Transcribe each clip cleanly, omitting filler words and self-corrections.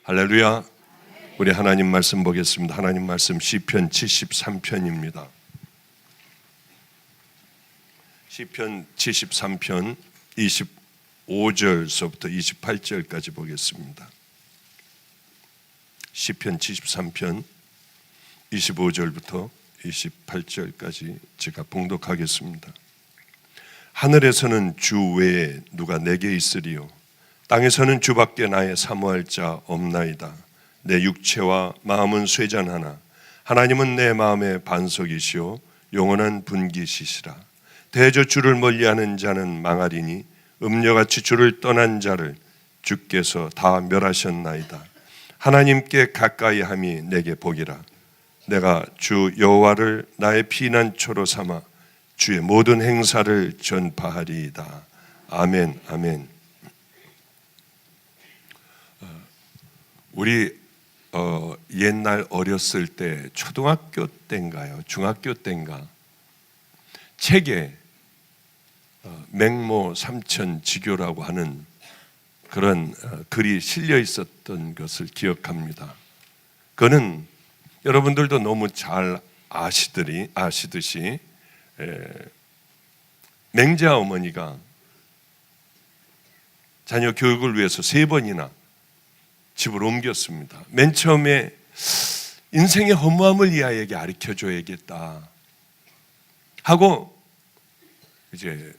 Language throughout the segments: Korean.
할렐루야. 우리 하나님 말씀 보겠습니다. 하나님 말씀 시편 73편입니다. 시편 73편 25절서부터 28절까지 보겠습니다. 시편 73편 25절부터 28절까지 제가 봉독하겠습니다. 하늘에서는 주 외에 누가 내게 있으리요? 땅에서는 주밖에 나의 사모할 자 없나이다. 내 육체와 마음은 쇠잔하나 하나님은 내 마음의 반석이시오 영원한 분기시시라. 대저 주를 멀리하는 자는 망하리니 음녀같이 주를 떠난 자를 주께서 다 멸하셨나이다. 하나님께 가까이함이 내게 복이라. 내가 주 여호와를 나의 피난처로 삼아 주의 모든 행사를 전파하리이다. 아멘. 아멘. 우리 옛날 어렸을 때 초등학교 때인가요? 중학교 때인가? 책에 맹모 삼천지교라고 하는 그런 글이 실려 있었던 것을 기억합니다. 그는 여러분들도 너무 잘 아시듯이 맹자 어머니가 자녀 교육을 위해서 3번이나 집을 옮겼습니다. 맨 처음에 인생의 허무함을 이 아이에게 가르쳐줘야겠다 하고 이제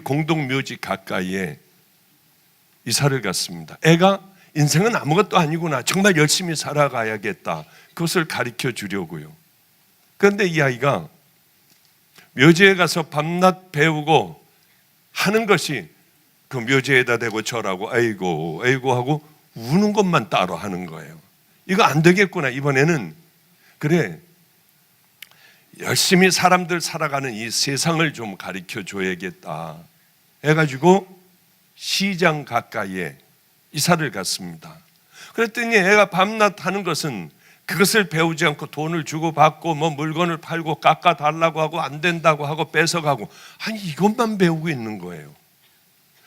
공동 묘지 가까이에 이사를 갔습니다. 애가 인생은 아무것도 아니구나, 정말 열심히 살아가야겠다, 그것을 가르쳐 주려고요. 그런데 이 아이가 묘지에 가서 밤낮 배우고 하는 것이 그 묘지에다 대고 절하고 아이고 하고 우는 것만 따로 하는 거예요. 이거 안 되겠구나, 이번에는 그래 열심히 사람들 살아가는 이 세상을 좀 가르쳐 줘야겠다 해가지고 시장 가까이에 이사를 갔습니다. 그랬더니 애가 밤낮 하는 것은 그것을 배우지 않고 돈을 주고 받고 뭐 물건을 팔고 깎아 달라고 하고 안 된다고 하고 뺏어가고, 아니 이것만 배우고 있는 거예요.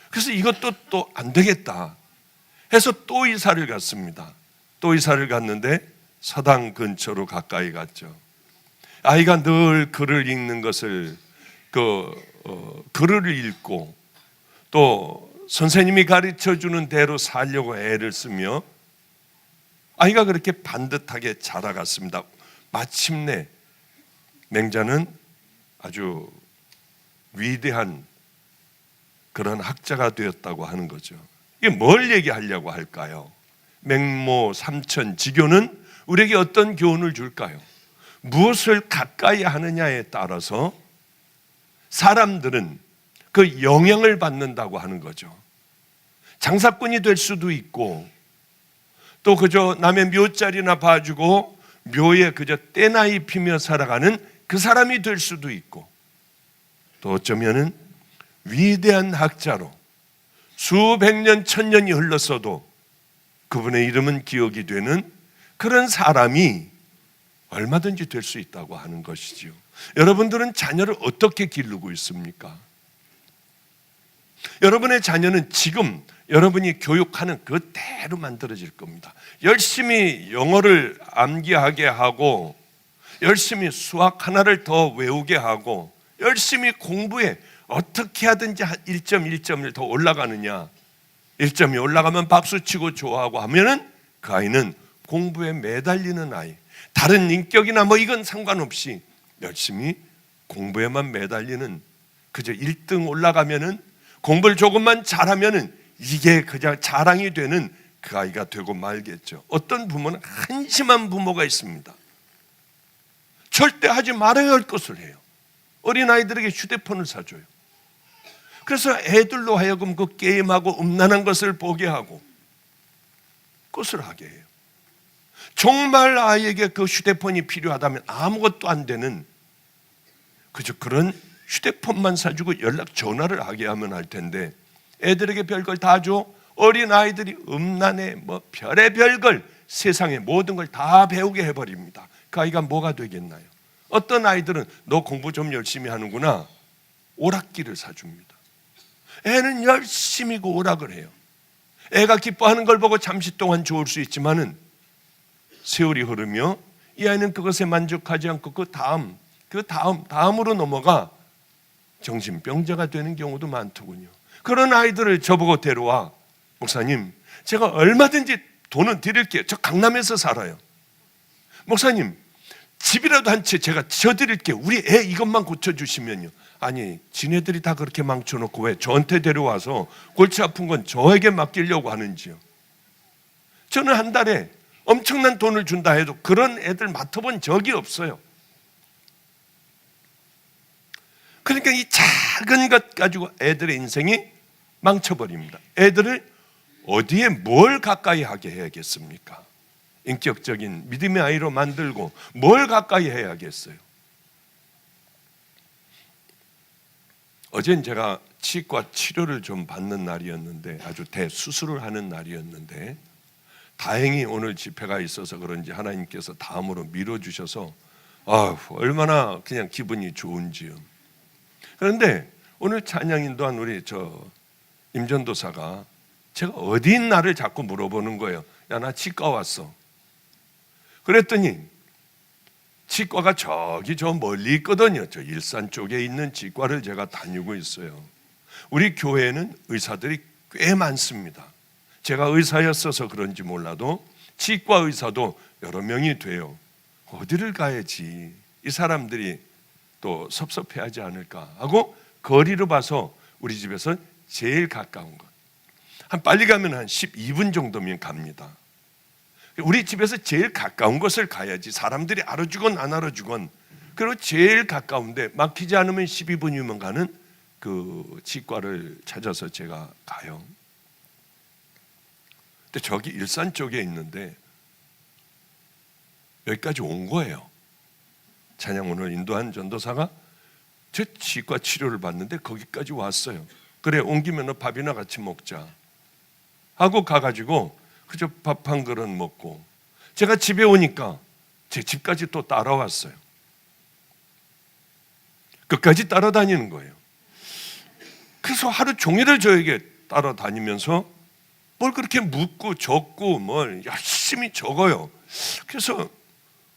그래서 이것도 또 안 되겠다 해서 또 이사를 갔습니다. 또 이사를 갔는데 서당 근처로 가까이 갔죠. 아이가 늘 글을 읽는 것을 글을 읽고 또 선생님이 가르쳐주는 대로 살려고 애를 쓰며 아이가 그렇게 반듯하게 자라갔습니다. 마침내 맹자는 아주 위대한 그런 학자가 되었다고 하는 거죠. 이게 뭘 얘기하려고 할까요? 맹모 삼천지교는 우리에게 어떤 교훈을 줄까요? 무엇을 가까이 하느냐에 따라서 사람들은 그 영향을 받는다고 하는 거죠. 장사꾼이 될 수도 있고 또 그저 남의 묘자리나 봐주고 묘에 그저 떼나이 피며 살아가는 그 사람이 될 수도 있고, 또 어쩌면은 위대한 학자로 수백 년, 천년이 흘렀어도 그분의 이름은 기억이 되는 그런 사람이 얼마든지 될 수 있다고 하는 것이지요. 여러분들은 자녀를 어떻게 기르고 있습니까? 여러분의 자녀는 지금 여러분이 교육하는 그대로 만들어질 겁니다. 열심히 영어를 암기하게 하고 열심히 수학 하나를 더 외우게 하고 열심히 공부해 어떻게 하든지 1.1점을 더 올라가느냐, 1점이 올라가면 박수치고 좋아하고 하면은 그 아이는 공부에 매달리는 아이, 다른 인격이나 뭐 이건 상관없이 열심히 공부에만 매달리는, 그저 1등 올라가면은 공부를 조금만 잘하면은 이게 그냥 자랑이 되는 그 아이가 되고 말겠죠. 어떤 부모는 한심한 부모가 있습니다. 절대 하지 말아야 할 것을 해요. 어린아이들에게 휴대폰을 사줘요. 그래서 애들로 하여금 그 게임하고 음란한 것을 보게 하고 그것을 하게 해요. 정말 아이에게 그 휴대폰이 필요하다면 아무것도 안 되는 그저 그런 휴대폰만 사주고 연락 전화를 하게 하면 할 텐데 애들에게 별걸 다 줘. 어린아이들이 음란에 뭐 별의별 걸, 세상의 모든 걸 다 배우게 해버립니다. 그 아이가 뭐가 되겠나요? 어떤 아이들은 너 공부 좀 열심히 하는구나, 오락기를 사줍니다. 애는 열심히 그 오락을 해요. 애가 기뻐하는 걸 보고 잠시 동안 좋을 수 있지만은 세월이 흐르며 이 아이는 그것에 만족하지 않고 다음으로 넘어가 정신병자가 되는 경우도 많더군요. 그런 아이들을 저보고 데려와, 목사님, 제가 얼마든지 돈은 드릴게요. 저 강남에서 살아요. 목사님, 집이라도 한 채 제가 져드릴게요. 우리 애 이것만 고쳐주시면요. 아니, 지네들이 다 그렇게 망쳐놓고 왜 저한테 데려와서 골치 아픈 건 저에게 맡기려고 하는지요. 저는 한 달에 엄청난 돈을 준다 해도 그런 애들 맡아본 적이 없어요. 그러니까 이 작은 것 가지고 애들의 인생이 망쳐버립니다. 애들을 어디에 뭘 가까이 하게 해야겠습니까? 인격적인 믿음의 아이로 만들고 뭘 가까이 해야겠어요? 어제는 제가 치과 치료를 좀 받는 날이었는데, 아주 대수술을 하는 날이었는데, 다행히 오늘 집회가 있어서 그런지 하나님께서 다음으로 밀어주셔서 얼마나 그냥 기분이 좋은지요. 그런데 오늘 찬양 인도한 우리 임전도사가 제가 어디 있나를 자꾸 물어보는 거예요. 야, 나 치과 왔어. 그랬더니 치과가 저기 저 멀리 있거든요. 저 일산 쪽에 있는 치과를 제가 다니고 있어요. 우리 교회에는 의사들이 꽤 많습니다. 제가 의사였어서 그런지 몰라도 치과 의사도 여러 명이 돼요. 어디를 가야지 이 사람들이 또 섭섭해하지 않을까 하고 거리로 봐서 우리 집에서 제일 가까운 것, 빨리 가면 한 12분 정도면 갑니다. 우리 집에서 제일 가까운 곳을 가야지 사람들이 알아주건 안 알아주건, 그리고 제일 가까운데 막히지 않으면 12분이면 가는 그 치과를 찾아서 제가 가요. 근데 저기 일산 쪽에 있는데 여기까지 온 거예요. 찬양 오늘 인도한 전도사가 저 치과 치료를 받는데 거기까지 왔어요. 그래, 온 김에 너 밥이나 같이 먹자 하고 가가지고 그저 밥 한 그릇 먹고, 제가 집에 오니까 제 집까지 또 따라왔어요. 끝까지 따라다니는 거예요. 그래서 하루 종일을 저에게 따라다니면서 뭘 그렇게 묻고 적고 뭘 열심히 적어요. 그래서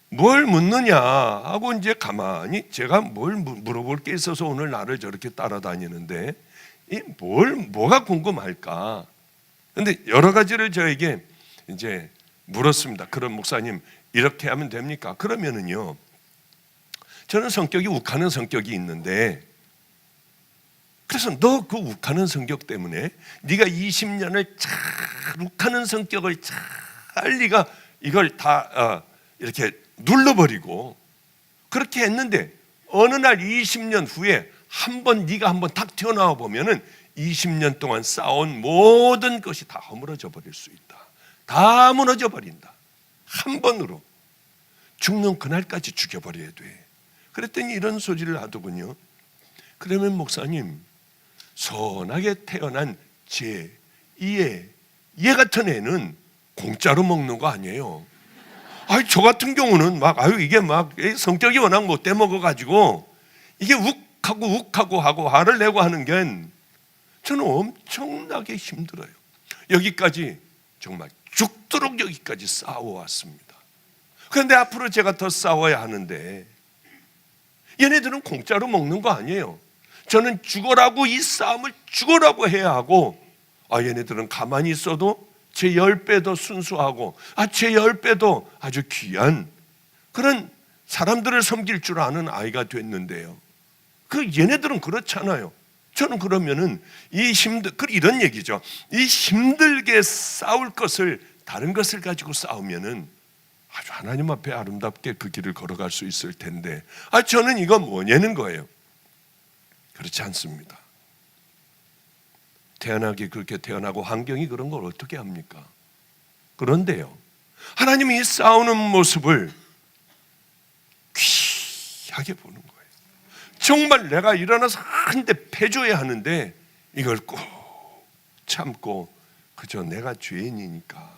뭘 묻느냐 하고 이제 가만히 제가 뭘 물어볼 게 있어서 오늘 나를 저렇게 따라다니는데 뭐가 궁금할까? 근데 여러 가지를 저에게 이제 물었습니다. 그럼 목사님 이렇게 하면 됩니까? 그러면은요, 저는 성격이 욱하는 성격이 있는데, 그래서 너 그 욱하는 성격 때문에 네가 20년을 잘 욱하는 성격을 잘 네가 이걸 다 이렇게 눌러버리고 그렇게 했는데 어느 날 20년 후에 네가 한번 탁 튀어나와 보면은 20년 동안 쌓아온 모든 것이 다 허물어져 버릴 수 있다. 다 무너져 버린다. 한 번으로 죽는 그날까지 죽여버려야 돼. 그랬더니 이런 소리를 하더군요. 그러면 목사님, 선하게 태어난 얘 같은 애는 공짜로 먹는 거 아니에요? 저 같은 경우는 이게 성격이 워낙 못돼 먹어가지고 이게 욱하고 하고 화를 내고 하는 게 저는 엄청나게 힘들어요. 여기까지 정말 죽도록 여기까지 싸워왔습니다. 그런데 앞으로 제가 더 싸워야 하는데, 얘네들은 공짜로 먹는 거 아니에요. 저는 죽어라고, 이 싸움을 죽어라고 해야 하고, 얘네들은 가만히 있어도 제 10배 더 순수하고 제 10배 더 아주 귀한 그런 사람들을 섬길 줄 아는 아이가 됐는데요. 얘네들은 그렇잖아요. 저는 그러면은 이런 얘기죠. 이 힘들게 싸울 것을, 다른 것을 가지고 싸우면은 아주 하나님 앞에 아름답게 그 길을 걸어갈 수 있을 텐데, 저는 이거 뭐냐는 거예요. 그렇지 않습니다. 태어나기 그렇게 태어나고 환경이 그런 걸 어떻게 합니까? 그런데요, 하나님이 이 싸우는 모습을 귀하게 보는 거예요. 정말 내가 일어나서 한 대 패줘야 하는데 이걸 꼭 참고 그저 내가 죄인이니까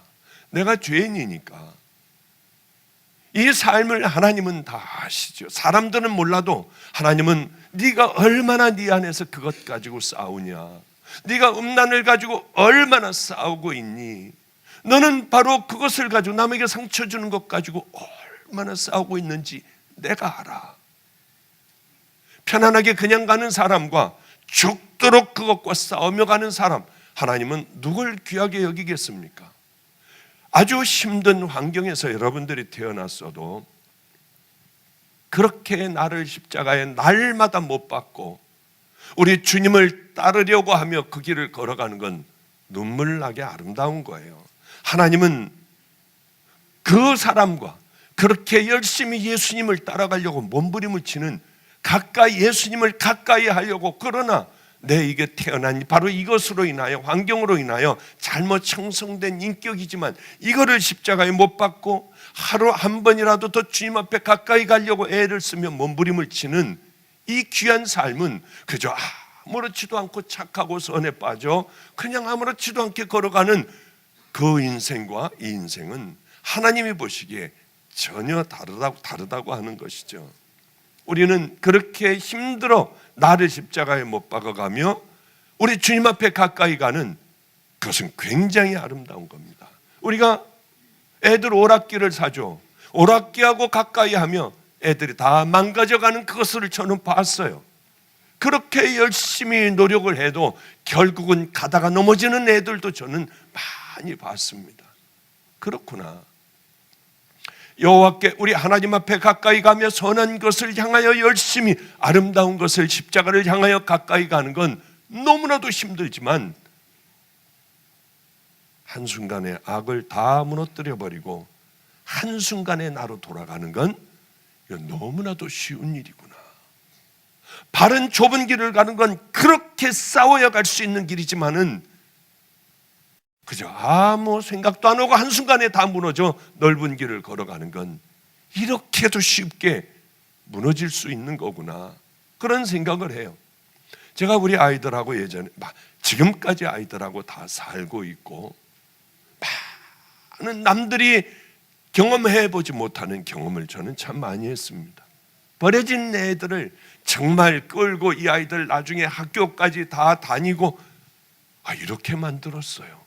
이 삶을 하나님은 다 아시죠. 사람들은 몰라도 하나님은 네가 얼마나 네 안에서 그것 가지고 싸우냐, 네가 음란을 가지고 얼마나 싸우고 있니? 너는 바로 그것을 가지고 남에게 상처 주는 것 가지고 얼마나 싸우고 있는지 내가 알아. 편안하게 그냥 가는 사람과 죽도록 그것과 싸우며 가는 사람, 하나님은 누굴 귀하게 여기겠습니까? 아주 힘든 환경에서 여러분들이 태어났어도 그렇게 나를 십자가에 날마다 못 박고 우리 주님을 따르려고 하며 그 길을 걸어가는 건 눈물 나게 아름다운 거예요. 하나님은 그 사람과 그렇게 열심히 예수님을 따라가려고 몸부림을 치는, 가까이 예수님을 가까이 하려고, 그러나 내 이게 태어난 바로 이것으로 인하여, 환경으로 인하여 잘못 형성된 인격이지만 이거를 십자가에 못 박고 하루 한 번이라도 더 주님 앞에 가까이 가려고 애를 쓰며 몸부림을 치는 이 귀한 삶은 그저 아무렇지도 않고 착하고 선에 빠져 그냥 아무렇지도 않게 걸어가는 그 인생과 이 인생은 하나님이 보시기에 전혀 다르다고 하는 것이죠. 우리는 그렇게 힘들어 나를 십자가에 못 박아가며 우리 주님 앞에 가까이 가는 그것은 굉장히 아름다운 겁니다. 우리가 애들 오락기를 사줘. 오락기하고 가까이 하며 애들이 다 망가져가는 그것을 저는 봤어요. 그렇게 열심히 노력을 해도 결국은 가다가 넘어지는 애들도 저는 많이 봤습니다. 그렇구나. 여호와께 우리 하나님 앞에 가까이 가며 선한 것을 향하여 열심히 아름다운 것을 십자가를 향하여 가까이 가는 건 너무나도 힘들지만 한순간에 악을 다 무너뜨려 버리고 한순간에 나로 돌아가는 건 너무나도 쉬운 일이구나. 바른 좁은 길을 가는 건 그렇게 싸워야 갈 수 있는 길이지만은 그저 아무 생각도 안 하고 한순간에 다 무너져 넓은 길을 걸어가는 건 이렇게도 쉽게 무너질 수 있는 거구나, 그런 생각을 해요. 제가 우리 아이들하고 예전에 지금까지 아이들하고 다 살고 있고 많은 남들이 경험해 보지 못하는 경험을 저는 참 많이 했습니다. 버려진 애들을 정말 끌고 이 아이들 나중에 학교까지 다 다니고 이렇게 만들었어요.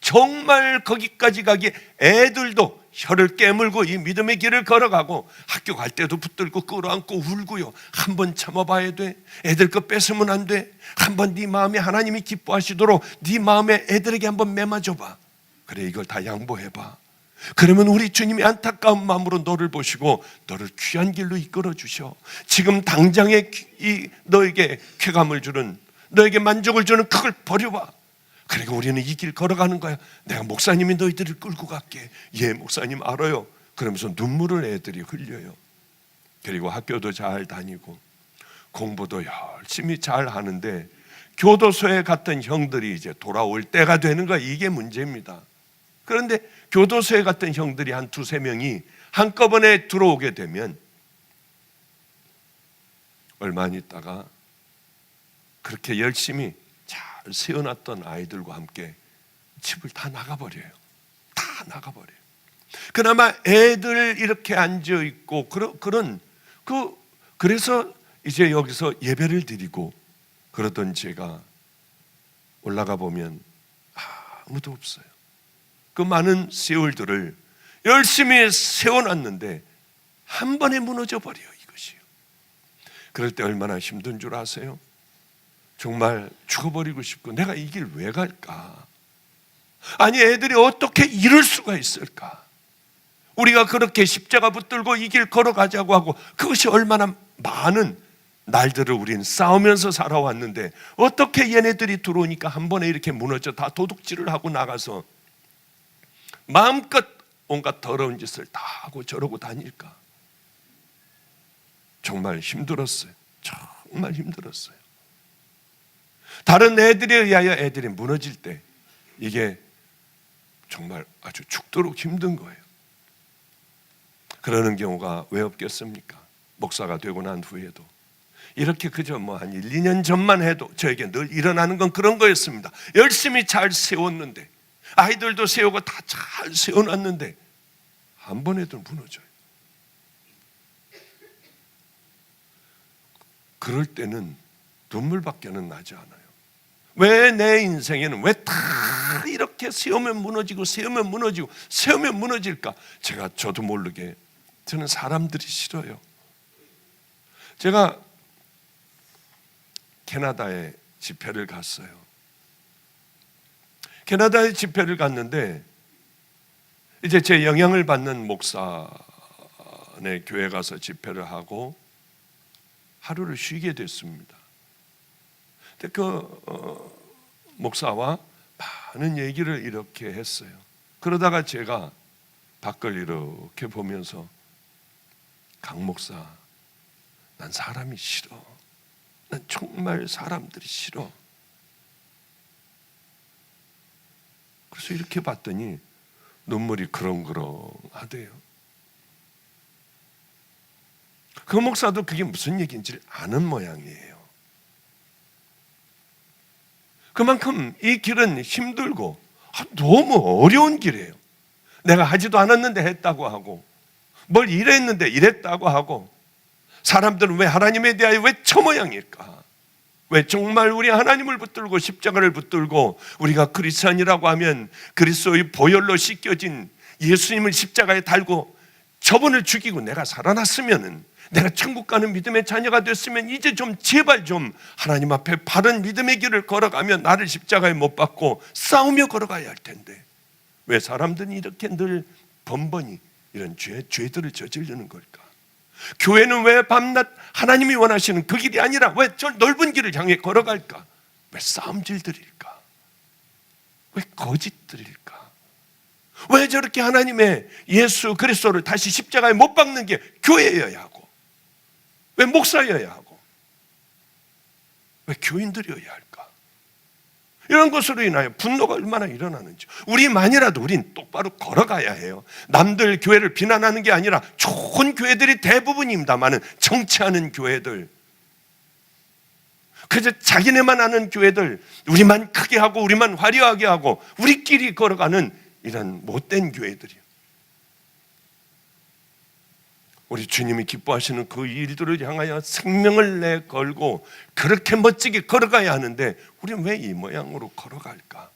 정말 거기까지 가기에 애들도 혀를 깨물고 이 믿음의 길을 걸어가고 학교 갈 때도 붙들고 끌어안고 울고요. 한번 참아봐야 돼. 애들 거 뺏으면 안 돼. 한번 네 마음에 하나님이 기뻐하시도록 네 마음에 애들에게 한번 매맞아봐. 그래, 이걸 다 양보해봐. 그러면 우리 주님이 안타까운 마음으로 너를 보시고 너를 귀한 길로 이끌어 주셔. 지금 당장에 너에게 쾌감을 주는, 너에게 만족을 주는 그걸 버려봐. 그리고 우리는 이 길 걸어가는 거야. 내가 목사님이 너희들을 끌고 갈게. 예, 목사님 알아요. 그러면서 눈물을 애들이 흘려요. 그리고 학교도 잘 다니고 공부도 열심히 잘 하는데 교도소에 갔던 형들이 이제 돌아올 때가 되는 거야. 이게 문제입니다. 그런데 교도소에 갔던 형들이 한 두세 명이 한꺼번에 들어오게 되면 얼마 안 있다가 그렇게 열심히 잘 세워놨던 아이들과 함께 집을 다 나가버려요. 다 나가버려요. 그나마 애들 이렇게 앉아있고 그래서 이제 여기서 예배를 드리고 그러던 제가 올라가 보면 아무도 없어요. 그 많은 세월들을 열심히 세워놨는데 한 번에 무너져 버려요, 이것이요. 그럴 때 얼마나 힘든 줄 아세요? 정말 죽어버리고 싶고 내가 이 길 왜 갈까? 아니, 애들이 어떻게 이럴 수가 있을까? 우리가 그렇게 십자가 붙들고 이 길 걸어가자고 하고 그것이 얼마나 많은 날들을 우리는 싸우면서 살아왔는데 어떻게 얘네들이 들어오니까 한 번에 이렇게 무너져 다 도둑질을 하고 나가서 마음껏 온갖 더러운 짓을 다 하고 저러고 다닐까? 정말 힘들었어요. 정말 힘들었어요. 다른 애들에 의하여 애들이 무너질 때 이게 정말 아주 죽도록 힘든 거예요. 그러는 경우가 왜 없겠습니까? 목사가 되고 난 후에도 이렇게 그저 한 1, 2년 전만 해도 저에게 늘 일어나는 건 그런 거였습니다. 열심히 잘 세웠는데 아이들도 세우고 다 잘 세워놨는데 한 번에도 무너져요. 그럴 때는 눈물밖에는 나지 않아요. 왜 내 인생에는 왜 다 이렇게 세우면 무너지고 세우면 무너지고 세우면 무너질까? 저도 모르게 저는 사람들이 싫어요. 제가 캐나다에 집회를 갔어요. 캐나다에 집회를 갔는데 이제 제 영향을 받는 목사네 교회 가서 집회를 하고 하루를 쉬게 됐습니다. 근데 목사와 많은 얘기를 이렇게 했어요. 그러다가 제가 밖을 이렇게 보면서 강 목사, 난 사람이 싫어. 난 정말 사람들이 싫어. 그래서 이렇게 봤더니 눈물이 그렁그렁하대요. 그 목사도 그게 무슨 얘기인지 아는 모양이에요. 그만큼 이 길은 힘들고 너무 어려운 길이에요. 내가 하지도 않았는데 했다고 하고 뭘 이랬는데 이랬다고 하고 사람들은 왜 하나님에 대하여 왜 저 모양일까? 왜 정말 우리 하나님을 붙들고 십자가를 붙들고 우리가 그리스도인이라고 하면 그리스도의 보혈로 씻겨진 예수님을 십자가에 달고 저분을 죽이고 내가 살아났으면은 내가 천국 가는 믿음의 자녀가 됐으면 이제 좀 제발 좀 하나님 앞에 바른 믿음의 길을 걸어가면 나를 십자가에 못 박고 싸우며 걸어가야 할 텐데 왜 사람들이 이렇게 늘 번번이 이런 죄들을 저지르는 걸까? 교회는 왜 밤낮 하나님이 원하시는 그 길이 아니라 왜 저 넓은 길을 향해 걸어갈까? 왜 싸움질들일까? 왜 거짓들일까? 왜 저렇게 하나님의 예수 그리스도를 다시 십자가에 못 박는 게 교회여야 하고 왜 목사여야 하고 왜 교인들이어야 할까? 이런 것으로 인하여 분노가 얼마나 일어나는지 우리만이라도 우린 똑바로 걸어가야 해요. 남들 교회를 비난하는 게 아니라 좋은 교회들이 대부분입니다만은 정치하는 교회들, 그저 자기네만 아는 교회들, 우리만 크게 하고 우리만 화려하게 하고 우리끼리 걸어가는 이런 못된 교회들이요. 우리 주님이 기뻐하시는 그 일들을 향하여 생명을 내걸고 그렇게 멋지게 걸어가야 하는데 우리는 왜 이 모양으로 걸어갈까?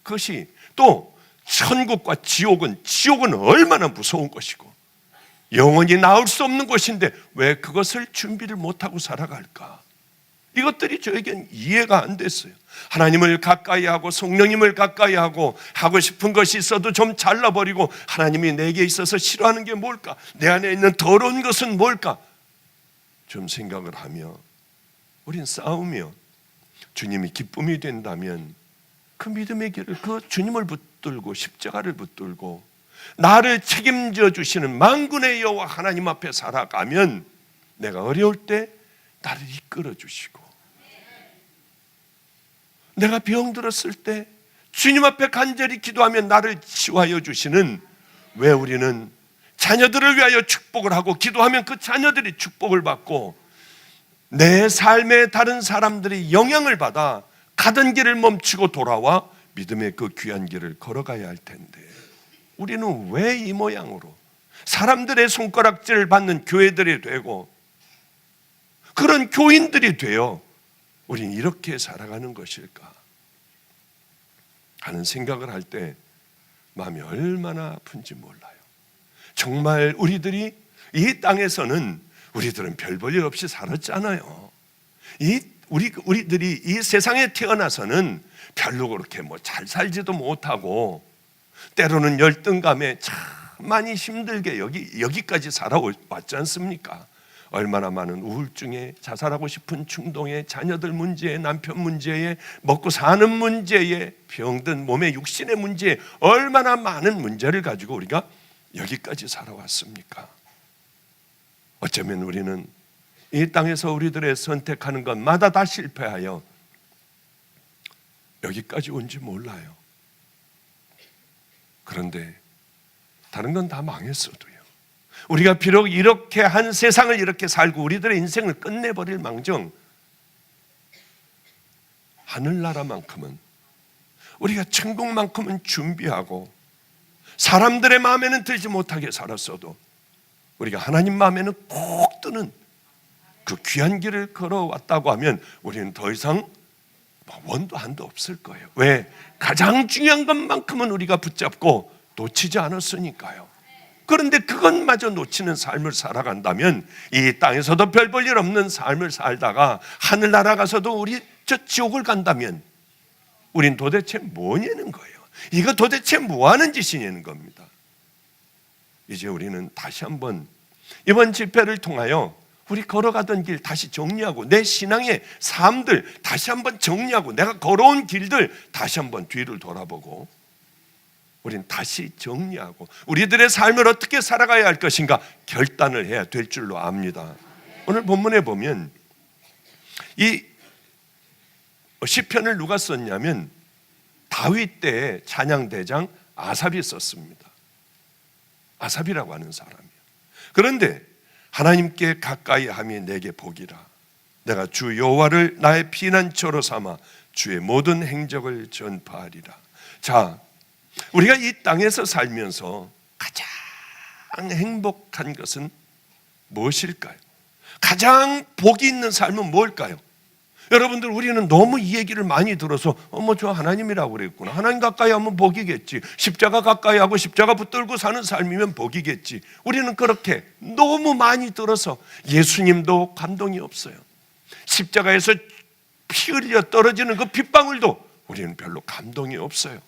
그것이 또 천국과 지옥은 얼마나 무서운 것이고 영원히 나올 수 없는 것인데 왜 그것을 준비를 못하고 살아갈까? 이것들이 저에겐 이해가 안 됐어요. 하나님을 가까이 하고 성령님을 가까이 하고 하고 싶은 것이 있어도 좀 잘라버리고 하나님이 내게 있어서 싫어하는 게 뭘까? 내 안에 있는 더러운 것은 뭘까? 좀 생각을 하며 우린 싸우며 주님이 기쁨이 된다면 그 믿음의 길을 그 주님을 붙들고 십자가를 붙들고 나를 책임져 주시는 만군의 여호와 하나님 앞에 살아가면 내가 어려울 때 나를 이끌어 주시고 내가 병들었을 때 주님 앞에 간절히 기도하면 나를 치유하여 주시는 왜 우리는 자녀들을 위하여 축복을 하고 기도하면 그 자녀들이 축복을 받고 내 삶에 다른 사람들이 영향을 받아 가던 길을 멈추고 돌아와 믿음의 그 귀한 길을 걸어가야 할 텐데 우리는 왜 이 모양으로 사람들의 손가락질을 받는 교회들이 되고 그런 교인들이 되어 우린 이렇게 살아가는 것일까 하는 생각을 할 때 마음이 얼마나 아픈지 몰라요. 정말 우리들이 이 땅에서는 우리들은 별 볼 일 없이 살았잖아요. 우리들이 이 세상에 태어나서는 별로 그렇게 잘 살지도 못하고 때로는 열등감에 참 많이 힘들게 여기까지 살아왔지 않습니까? 얼마나 많은 우울증에 자살하고 싶은 충동에 자녀들 문제에 남편 문제에 먹고 사는 문제에 병든 몸의 육신의 문제에 얼마나 많은 문제를 가지고 우리가 여기까지 살아왔습니까? 어쩌면 우리는 이 땅에서 우리들의 선택하는 것마다 다 실패하여 여기까지 온지 몰라요. 그런데 다른 건 다 망했어도요. 우리가 비록 이렇게 한 세상을 이렇게 살고 우리들의 인생을 끝내버릴 망정 하늘나라만큼은 우리가 천국만큼은 준비하고 사람들의 마음에는 들지 못하게 살았어도 우리가 하나님 마음에는 꼭 드는 그 귀한 길을 걸어왔다고 하면 우리는 더 이상 원도 한도 없을 거예요. 왜? 가장 중요한 것만큼은 우리가 붙잡고 놓치지 않았으니까요. 그런데 그것마저 놓치는 삶을 살아간다면 이 땅에서도 별 볼 일 없는 삶을 살다가 하늘나라 가서도 우리 저 지옥을 간다면 우린 도대체 뭐냐는 거예요. 이거 도대체 뭐 하는 짓이냐는 겁니다. 이제 우리는 다시 한번 이번 집회를 통하여 우리 걸어가던 길 다시 정리하고 내 신앙의 삶들 다시 한번 정리하고 내가 걸어온 길들 다시 한번 뒤를 돌아보고 우린 다시 정리하고 우리들의 삶을 어떻게 살아가야 할 것인가 결단을 해야 될 줄로 압니다. 오늘 본문에 보면 이 시편을 누가 썼냐면 다윗 때의 찬양대장 아삽이 썼습니다. 아삽이라고 하는 사람이에요. 그런데 하나님께 가까이 함이 내게 복이라. 내가 주 여호와를 나의 피난처로 삼아 주의 모든 행적을 전파하리라. 자, 우리가 이 땅에서 살면서 가장 행복한 것은 무엇일까요? 가장 복이 있는 삶은 뭘까요? 여러분들, 우리는 너무 이 얘기를 많이 들어서 저 하나님이라고 그랬구나. 하나님 가까이 하면 복이겠지. 십자가 가까이 하고 십자가 붙들고 사는 삶이면 복이겠지. 우리는 그렇게 너무 많이 들어서 예수님도 감동이 없어요. 십자가에서 피 흘려 떨어지는 그 핏방울도 우리는 별로 감동이 없어요.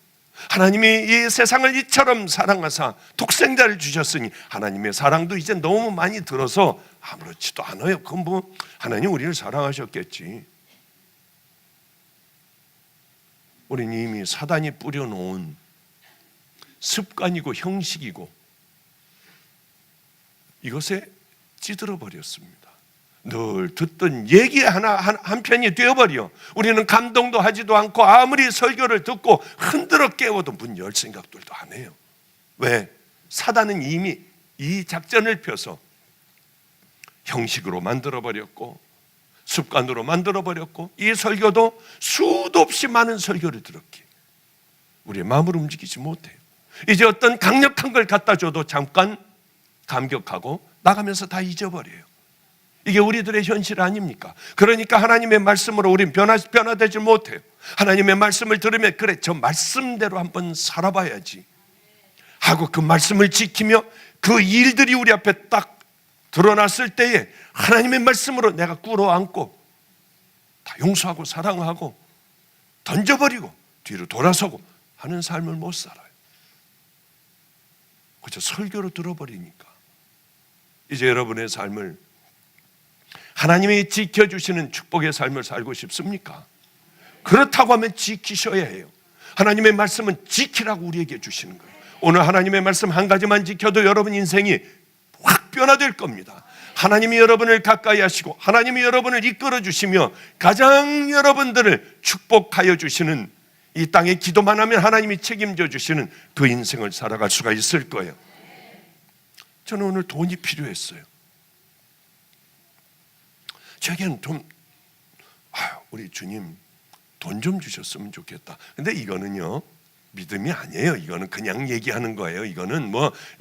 하나님이 이 세상을 이처럼 사랑하사 독생자를 주셨으니 하나님의 사랑도 이제 너무 많이 들어서 아무렇지도 않아요. 그건 하나님 우리를 사랑하셨겠지. 우리는 이미 사단이 뿌려놓은 습관이고 형식이고 이것에 찌들어 버렸습니다. 늘 듣던 얘기 한 편이 되어버려. 우리는 감동도 하지도 않고 아무리 설교를 듣고 흔들어 깨워도 문 열 생각들도 안 해요. 왜? 사단은 이미 이 작전을 펴서 형식으로 만들어버렸고 습관으로 만들어버렸고 이 설교도 수도 없이 많은 설교를 들었기에 우리의 마음을 움직이지 못해요. 이제 어떤 강력한 걸 갖다 줘도 잠깐 감격하고 나가면서 다 잊어버려요. 이게 우리들의 현실 아닙니까? 그러니까 하나님의 말씀으로 우린 변화되지 못해요. 하나님의 말씀을 들으면 그래, 저 말씀대로 한번 살아봐야지 하고 그 말씀을 지키며 그 일들이 우리 앞에 딱 드러났을 때에 하나님의 말씀으로 내가 꿇어안고 다 용서하고 사랑하고 던져버리고 뒤로 돌아서고 하는 삶을 못 살아요. 그저 설교로 들어버리니까. 이제 여러분의 삶을 하나님이 지켜주시는 축복의 삶을 살고 싶습니까? 그렇다고 하면 지키셔야 해요. 하나님의 말씀은 지키라고 우리에게 주시는 거예요. 오늘 하나님의 말씀 한 가지만 지켜도 여러분 인생이 확 변화될 겁니다. 하나님이 여러분을 가까이 하시고 하나님이 여러분을 이끌어 주시며 가장 여러분들을 축복하여 주시는 이 땅에 기도만 하면 하나님이 책임져 주시는 그 인생을 살아갈 수가 있을 거예요. 저는 오늘 돈이 필요했어요. 제게는 우리 주님 돈 좀 주셨으면 좋겠다. 근데 이거는요 믿음이 아니에요. 이거는 그냥 얘기하는 거예요. 이거는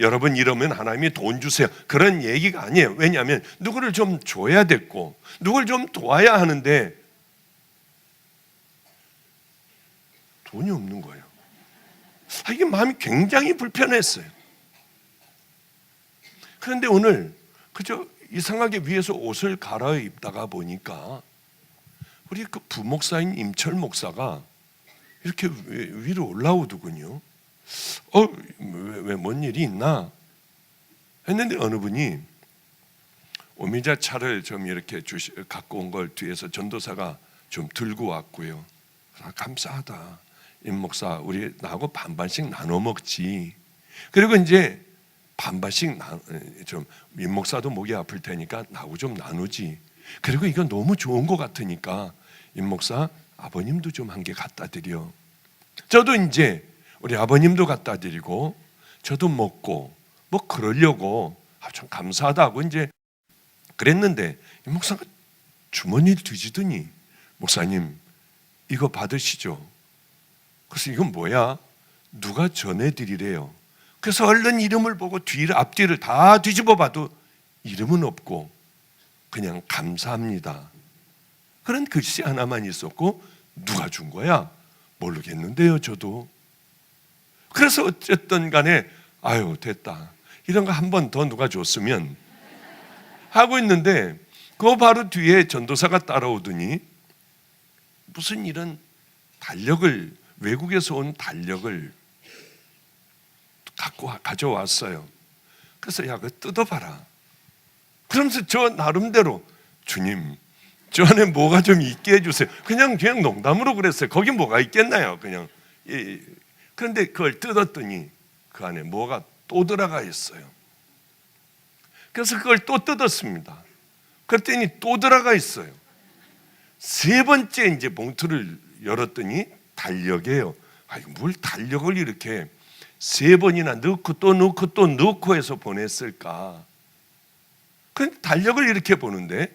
여러분 이러면 하나님이 돈 주세요 그런 얘기가 아니에요. 왜냐하면 누구를 좀 줘야 됐고 누구를 좀 도와야 하는데 돈이 없는 거예요. 이게 마음이 굉장히 불편했어요. 그런데 오늘 그저 이상하게 위에서 옷을 갈아입다가 보니까 우리 그 부목사인 임철 목사가 이렇게 위로 올라오더군요. 왜 뭔 일이 있나 했는데 어느 분이 오미자 차를 좀 이렇게 갖고 온 걸 뒤에서 전도사가 좀 들고 왔고요. 감사하다. 임 목사, 우리 나하고 반반씩 나눠 먹지. 그리고 이제 반반씩 임 목사도 목이 아플 테니까 나하고 좀 나누지. 그리고 이건 너무 좋은 것 같으니까 임 목사, 아버님도 좀 한 개 갖다 드려. 저도 이제 우리 아버님도 갖다 드리고 저도 먹고 그러려고 참 감사하다고 이제 그랬는데 임 목사가 주머니를 뒤지더니 목사님 이거 받으시죠. 그래서 이건 뭐야? 누가 전해드리래요. 그래서 얼른 이름을 보고 앞뒤를 다 뒤집어 봐도 이름은 없고 그냥 감사합니다. 그런 글씨 하나만 있었고 누가 준 거야? 모르겠는데요, 저도. 그래서 어쨌든 간에 아유 됐다. 이런 거 한 번 더 누가 줬으면 하고 있는데 그 바로 뒤에 전도사가 따라오더니 무슨 이런 달력을, 외국에서 온 달력을 가져왔어요. 그래서 야, 그거 뜯어봐라. 그러면서 저 나름대로 주님, 저 안에 뭐가 좀 있게 해주세요. 그냥 농담으로 그랬어요. 거기 뭐가 있겠나요? 그냥. 그런데 그걸 뜯었더니 그 안에 뭐가 또 들어가 있어요. 그래서 그걸 또 뜯었습니다. 그랬더니 또 들어가 있어요. 세 번째 이제 봉투를 열었더니 달력이에요. 아이고, 뭘 달력을 이렇게 세 번이나 넣고 또 넣고 또 넣고 해서 보냈을까? 그런데 달력을 이렇게 보는데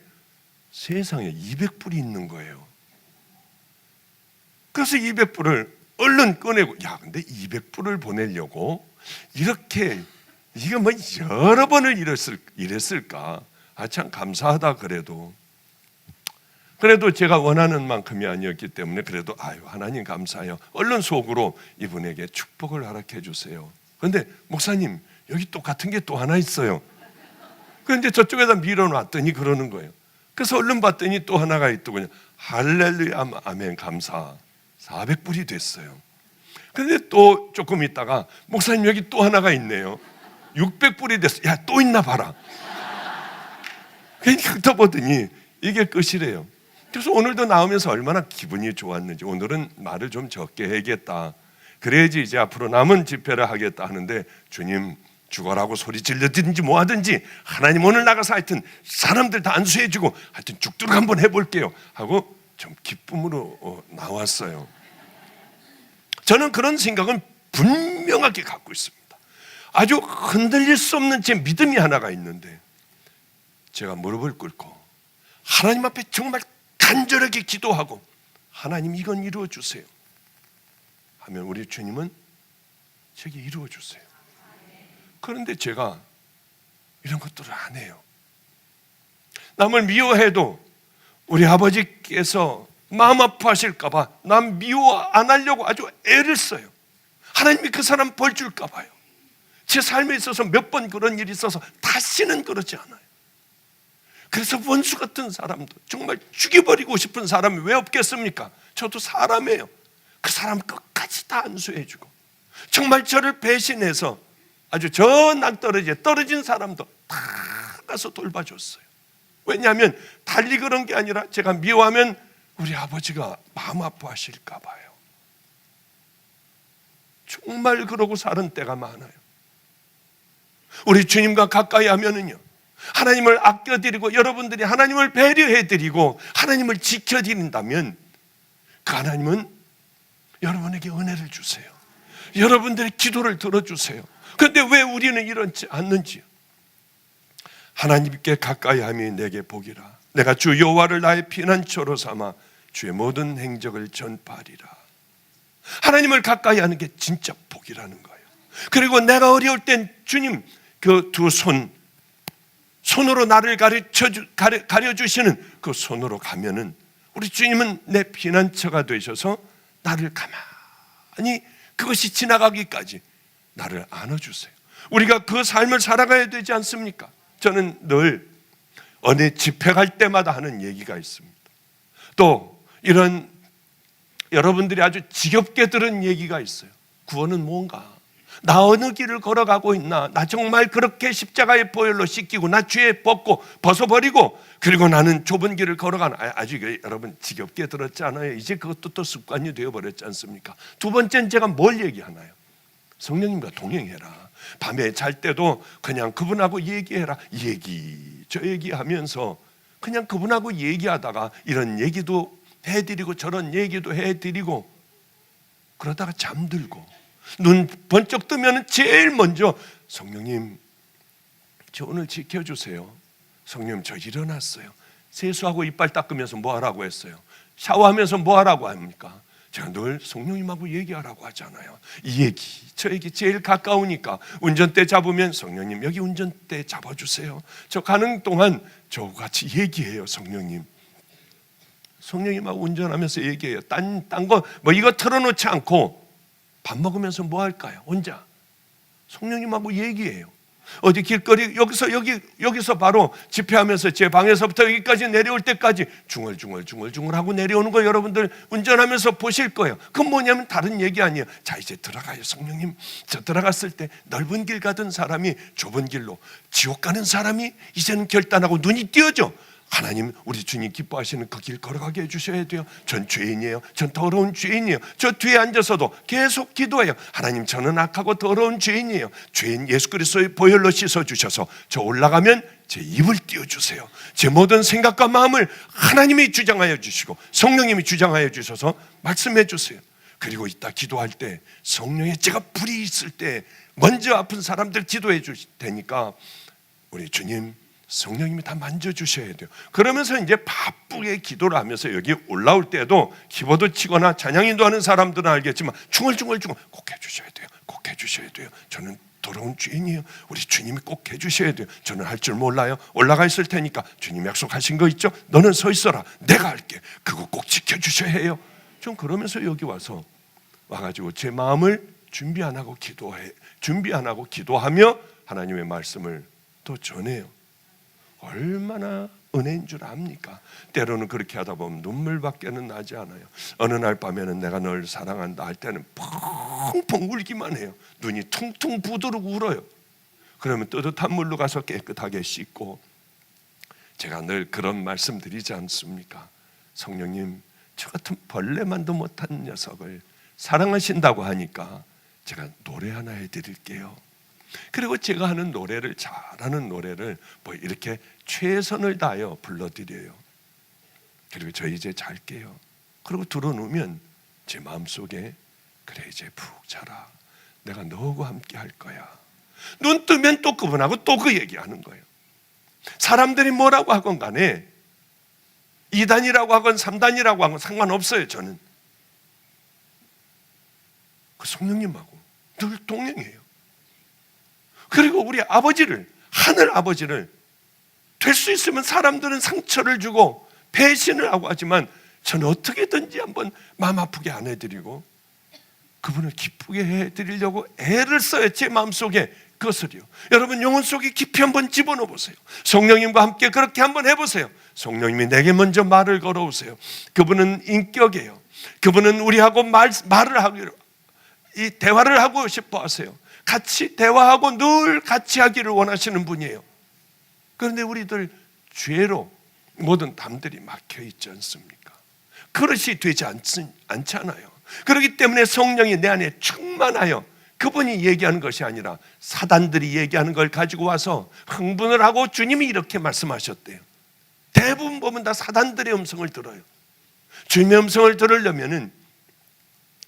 세상에 200불이 있는 거예요. 그래서 200불을 얼른 꺼내고, 야, 근데 200불을 보내려고 이렇게 이게 뭐 여러 번을 이랬을까? 아, 참 감사하다. 그래도 제가 원하는 만큼이 아니었기 때문에 그래도 아유, 하나님 감사해요. 얼른 속으로 이분에게 축복을 허락해 주세요. 그런데 목사님, 여기 또 같은 게 또 하나 있어요. 그런데 저쪽에다 밀어놨더니 그러는 거예요. 그래서 얼른 봤더니 또 하나가 있더군요. 할렐루야, 아멘, 감사. 400불이 됐어요. 그런데 또 조금 있다가 목사님, 여기 또 하나가 있네요. 600불이 됐어요. 야, 또 있나 봐라. 그러니까 흩어보더니 이게 끝이래요. 그래서 오늘도 나오면서 얼마나 기분이 좋았는지, 오늘은 말을 좀 적게 해야겠다. 그래야지 이제 앞으로 남은 집회를 하겠다 하는데, 주님 죽어라고 소리 질러든지 뭐 하든지 하나님 오늘 나가서 하여튼 사람들 다 안수해주고 하여튼 죽도록 한번 해볼게요 하고 좀 기쁨으로 나왔어요. 저는 그런 생각은 분명하게 갖고 있습니다. 아주 흔들릴 수 없는 제 믿음이 하나가 있는데, 제가 무릎을 꿇고 하나님 앞에 정말 간절하게 기도하고 하나님 이건 이루어 주세요 하면 우리 주님은 제게 이루어 주세요. 그런데 제가 이런 것들을 안 해요. 남을 미워해도 우리 아버지께서 마음 아파하실까 봐 남 미워 안 하려고 아주 애를 써요. 하나님이 그 사람 벌 줄까 봐요. 제 삶에 있어서 몇 번 그런 일이 있어서 다시는 그러지 않아요. 그래서 원수 같은 사람도, 정말 죽여버리고 싶은 사람이 왜 없겠습니까? 저도 사람이에요. 그 사람 끝까지 다 안수해주고, 정말 저를 배신해서 아주 저 낭떠러지에 떨어진 사람도 다 가서 돌봐줬어요. 왜냐하면 달리 그런 게 아니라 제가 미워하면 우리 아버지가 마음 아파하실까 봐요. 정말 그러고 사는 때가 많아요. 우리 주님과 가까이 하면은요, 하나님을 아껴드리고 여러분들이 하나님을 배려해드리고 하나님을 지켜드린다면 그 하나님은 여러분에게 은혜를 주세요. 여러분들의 기도를 들어주세요. 그런데 왜 우리는 이렇지 않는지요? 하나님께 가까이 함이 내게 복이라. 내가 주 여호와를 나의 피난처로 삼아 주의 모든 행적을 전파하리라. 하나님을 가까이 하는 게 진짜 복이라는 거예요. 그리고 내가 어려울 땐 주님 그 두 손으로 나를 가려주시는 그 손으로 가면은 우리 주님은 내 피난처가 되셔서 나를 가만히 그것이 지나가기까지 나를 안아주세요. 우리가 그 삶을 살아가야 되지 않습니까? 저는 늘 어느 집회 갈 때마다 하는 얘기가 있습니다. 또 이런 여러분들이 아주 지겹게 들은 얘기가 있어요. 구원은 뭔가? 나 어느 길을 걸어가고 있나? 나 정말 그렇게 십자가의 보혈로 씻기고 나 죄 벗어버리고 그리고 나는 좁은 길을 걸어가나? 아주 여러분 지겹게 들었지 않아요? 이제 그것도 또 습관이 되어버렸지 않습니까? 두 번째는 제가 뭘 얘기하나요? 성령님과 동행해라. 밤에 잘 때도 그냥 그분하고 얘기해라. 저 얘기하면서 그냥 그분하고 얘기하다가 이런 얘기도 해드리고 저런 얘기도 해드리고 그러다가 잠들고 눈 번쩍 뜨면 제일 먼저 성령님 저 오늘 지켜주세요. 성령님 저 일어났어요. 세수하고 이빨 닦으면서 뭐 하라고 했어요? 샤워하면서 뭐 하라고 합니까? 제가 늘 성령님하고 얘기하라고 하잖아요. 이 얘기, 저 얘기 제일 가까우니까 운전대 잡으면 성령님 여기 운전대 잡아주세요. 저 가는 동안 저하고 같이 얘기해요. 성령님하고 운전하면서 얘기해요. 딴 거 뭐 이거 틀어놓지 않고 밥 먹으면서 뭐 할까요? 혼자 성령님하고 얘기해요. 어디 길거리 여기서 바로 집회하면서 제 방에서부터 여기까지 내려올 때까지 중얼중얼 하고 내려오는 거 여러분들 운전하면서 보실 거예요. 그건 뭐냐면 다른 얘기 아니에요. 자, 이제 들어가요. 성령님, 저 들어갔을 때 넓은 길 가던 사람이 좁은 길로, 지옥 가는 사람이 이제는 결단하고 눈이 띄어져. 하나님, 우리 주님 기뻐하시는 그 길 걸어가게 해주셔야 돼요. 전 죄인이에요. 전 더러운 죄인이에요. 저 뒤에 앉아서도 계속 기도해요. 하나님, 저는 악하고 더러운 죄인이에요. 죄인 예수 그리스도의 보혈로 씻어주셔서 저 올라가면 제 입을 띄워주세요. 제 모든 생각과 마음을 하나님이 주장하여 주시고 성령님이 주장하여 주셔서 말씀해 주세요. 그리고 이따 기도할 때 성령의 제가 불이 있을 때 먼저 아픈 사람들 기도해 주실 테니까 우리 주님 성령님이 다 만져주셔야 돼요. 그러면서 이제 바쁘게 기도를 하면서 여기 올라올 때도 키보드 치거나 찬양 인도하는 사람들은 알겠지만 중얼중얼 꼭 해주셔야 돼요. 꼭 해주셔야 돼요. 저는 더러운 죄인이에요. 우리 주님이 꼭 해주셔야 돼요. 저는 할 줄 몰라요. 올라가 있을 테니까 주님 약속하신 거 있죠? 너는 서 있어라. 내가 할게. 그거 꼭 지켜주셔야 해요. 좀 그러면서 여기 와가지고 제 마음을 준비 안 하고 기도하며 하나님의 말씀을 또 전해요. 얼마나 은혜인 줄 압니까? 때로는 그렇게 하다 보면 눈물밖에는 나지 않아요. 어느 날 밤에는 내가 널 사랑한다 할 때는 펑펑 울기만 해요. 눈이 퉁퉁 부도록 울어요. 그러면 뜨뜻한 물로 가서 깨끗하게 씻고, 제가 늘 그런 말씀 드리지 않습니까? 성령님, 저 같은 벌레만도 못한 녀석을 사랑하신다고 하니까 제가 노래 하나 해드릴게요. 그리고 제가 하는 노래를, 잘하는 노래를 뭐 이렇게 최선을 다하여 불러드려요. 그리고 저 이제 잘게요. 그리고 들어놓으면 제 마음속에 그래 이제 푹 자라. 내가 너하고 함께 할 거야. 눈 뜨면 또 그분하고 또 그 얘기하는 거예요. 사람들이 뭐라고 하건 간에 2단이라고 하건 3단이라고 하건 상관없어요. 저는 그 성령님하고 늘 동행해요. 그리고 우리 아버지를, 하늘 아버지를 될 수 있으면 사람들은 상처를 주고 배신을 하고 하지만 저는 어떻게든지 한번 마음 아프게 안 해드리고 그분을 기쁘게 해드리려고 애를 써요. 제 마음속에 그것을요. 여러분 영혼 속에 깊이 한번 집어넣어 보세요. 성령님과 함께 그렇게 한번 해보세요. 성령님이 내게 먼저 말을 걸어오세요. 그분은 인격이에요. 그분은 우리하고 말을 하기로, 이 대화를 하고 싶어 하세요. 같이 대화하고 늘 같이 하기를 원하시는 분이에요. 그런데 우리들 죄로 모든 담들이 막혀 있지 않습니까? 그릇이 되지 않잖아요. 그렇기 때문에 성령이 내 안에 충만하여 그분이 얘기하는 것이 아니라 사단들이 얘기하는 걸 가지고 와서 흥분을 하고 주님이 이렇게 말씀하셨대요. 대부분 보면 다 사단들의 음성을 들어요. 주님의 음성을 들으려면은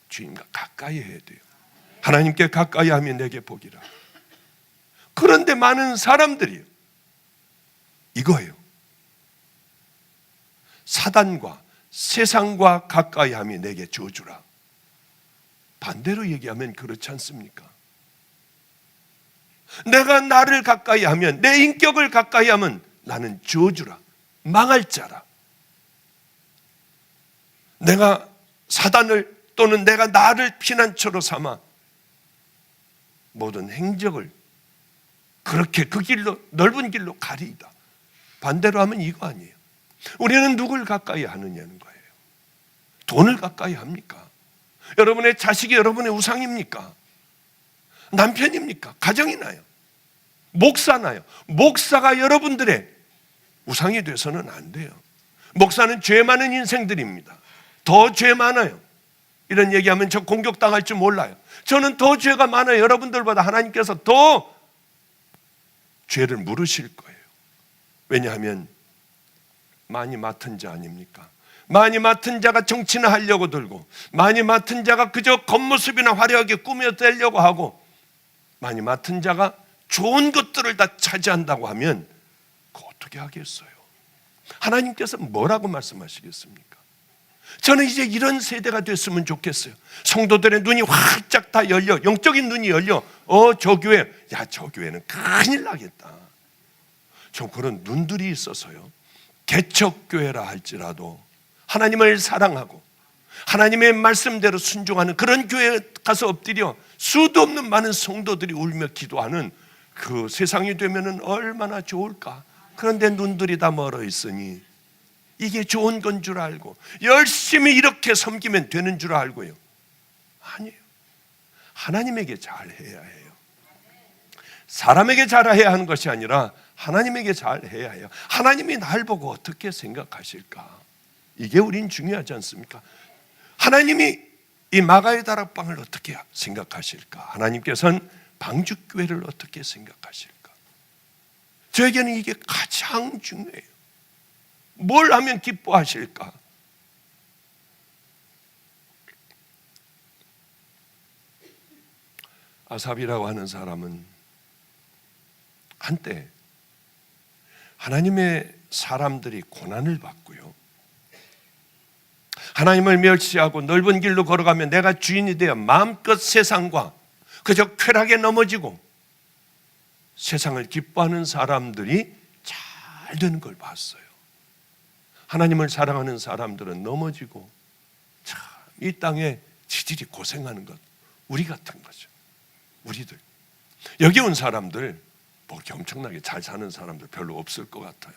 주님과 가까이 해야 돼요. 하나님께 가까이 하면 내게 복이라. 그런데 많은 사람들이 이거예요. 사단과 세상과 가까이 하면 내게 저주라. 반대로 얘기하면 그렇지 않습니까? 내가 나를 가까이 하면, 내 인격을 가까이 하면 나는 저주라, 망할 자라. 내가 사단을 또는 내가 나를 피난처로 삼아 모든 행적을 그렇게 그 길로, 넓은 길로 가리이다. 반대로 하면 이거 아니에요. 우리는 누굴 가까이 하느냐는 거예요. 돈을 가까이 합니까? 여러분의 자식이 여러분의 우상입니까? 남편입니까? 가정이나요? 목사나요? 목사가 여러분들의 우상이 돼서는 안 돼요. 목사는 죄 많은 인생들입니다. 더 죄 많아요. 이런 얘기하면 저 공격당할 줄 몰라요. 저는 더 죄가 많아요. 여러분들보다 하나님께서 더 죄를 물으실 거예요. 왜냐하면 많이 맡은 자 아닙니까? 많이 맡은 자가 정치나 하려고 들고, 많이 맡은 자가 그저 겉모습이나 화려하게 꾸며대려고 하고, 많이 맡은 자가 좋은 것들을 다 차지한다고 하면 그거 어떻게 하겠어요? 하나님께서 뭐라고 말씀하시겠습니까? 저는 이제 이런 세대가 됐으면 좋겠어요. 성도들의 눈이 활짝 다 열려, 영적인 눈이 열려, 저 교회, 저 교회는 큰일 나겠다. 저 그런 눈들이 있어서요, 개척교회라 할지라도 하나님을 사랑하고 하나님의 말씀대로 순종하는 그런 교회에 가서 엎드려 수도 없는 많은 성도들이 울며 기도하는 그 세상이 되면은 얼마나 좋을까. 그런데 눈들이 다 멀어 있으니 이게 좋은 건 줄 알고 열심히 이렇게 섬기면 되는 줄 알고요, 아니에요. 하나님에게 잘해야 해요. 사람에게 잘해야 하는 것이 아니라 하나님에게 잘해야 해요. 하나님이 날 보고 어떻게 생각하실까? 이게 우린 중요하지 않습니까? 하나님이 이 마가의 다락방을 어떻게 생각하실까? 하나님께서는 방주교회를 어떻게 생각하실까? 저에게는 이게 가장 중요해요. 뭘 하면 기뻐하실까? 아삽이라고 하는 사람은 한때 하나님의 사람들이 고난을 받고요, 하나님을 멸시하고 넓은 길로 걸어가면 내가 주인이 되어 마음껏 세상과 그저 쾌락에 넘어지고 세상을 기뻐하는 사람들이 잘 되는 걸 봤어요. 하나님을 사랑하는 사람들은 넘어지고 참 이 땅에 지질이 고생하는 것, 우리 같은 거죠. 우리들 여기 온 사람들 뭐 엄청나게 잘 사는 사람들 별로 없을 것 같아요.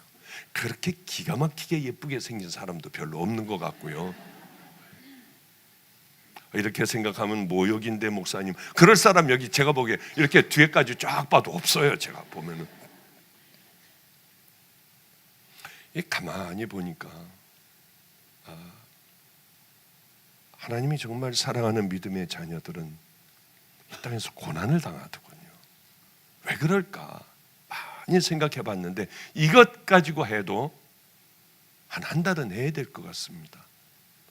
그렇게 기가 막히게 예쁘게 생긴 사람도 별로 없는 것 같고요. 이렇게 생각하면 모욕인데 목사님, 그럴 사람 여기 제가 보기에 이렇게 뒤에까지 쫙 봐도 없어요. 제가 보면은 가만히 보니까 하나님이 정말 사랑하는 믿음의 자녀들은 이 땅에서 고난을 당하더군요. 왜 그럴까 많이 생각해 봤는데 이것 가지고 해도 한 달은 해야 될 것 같습니다,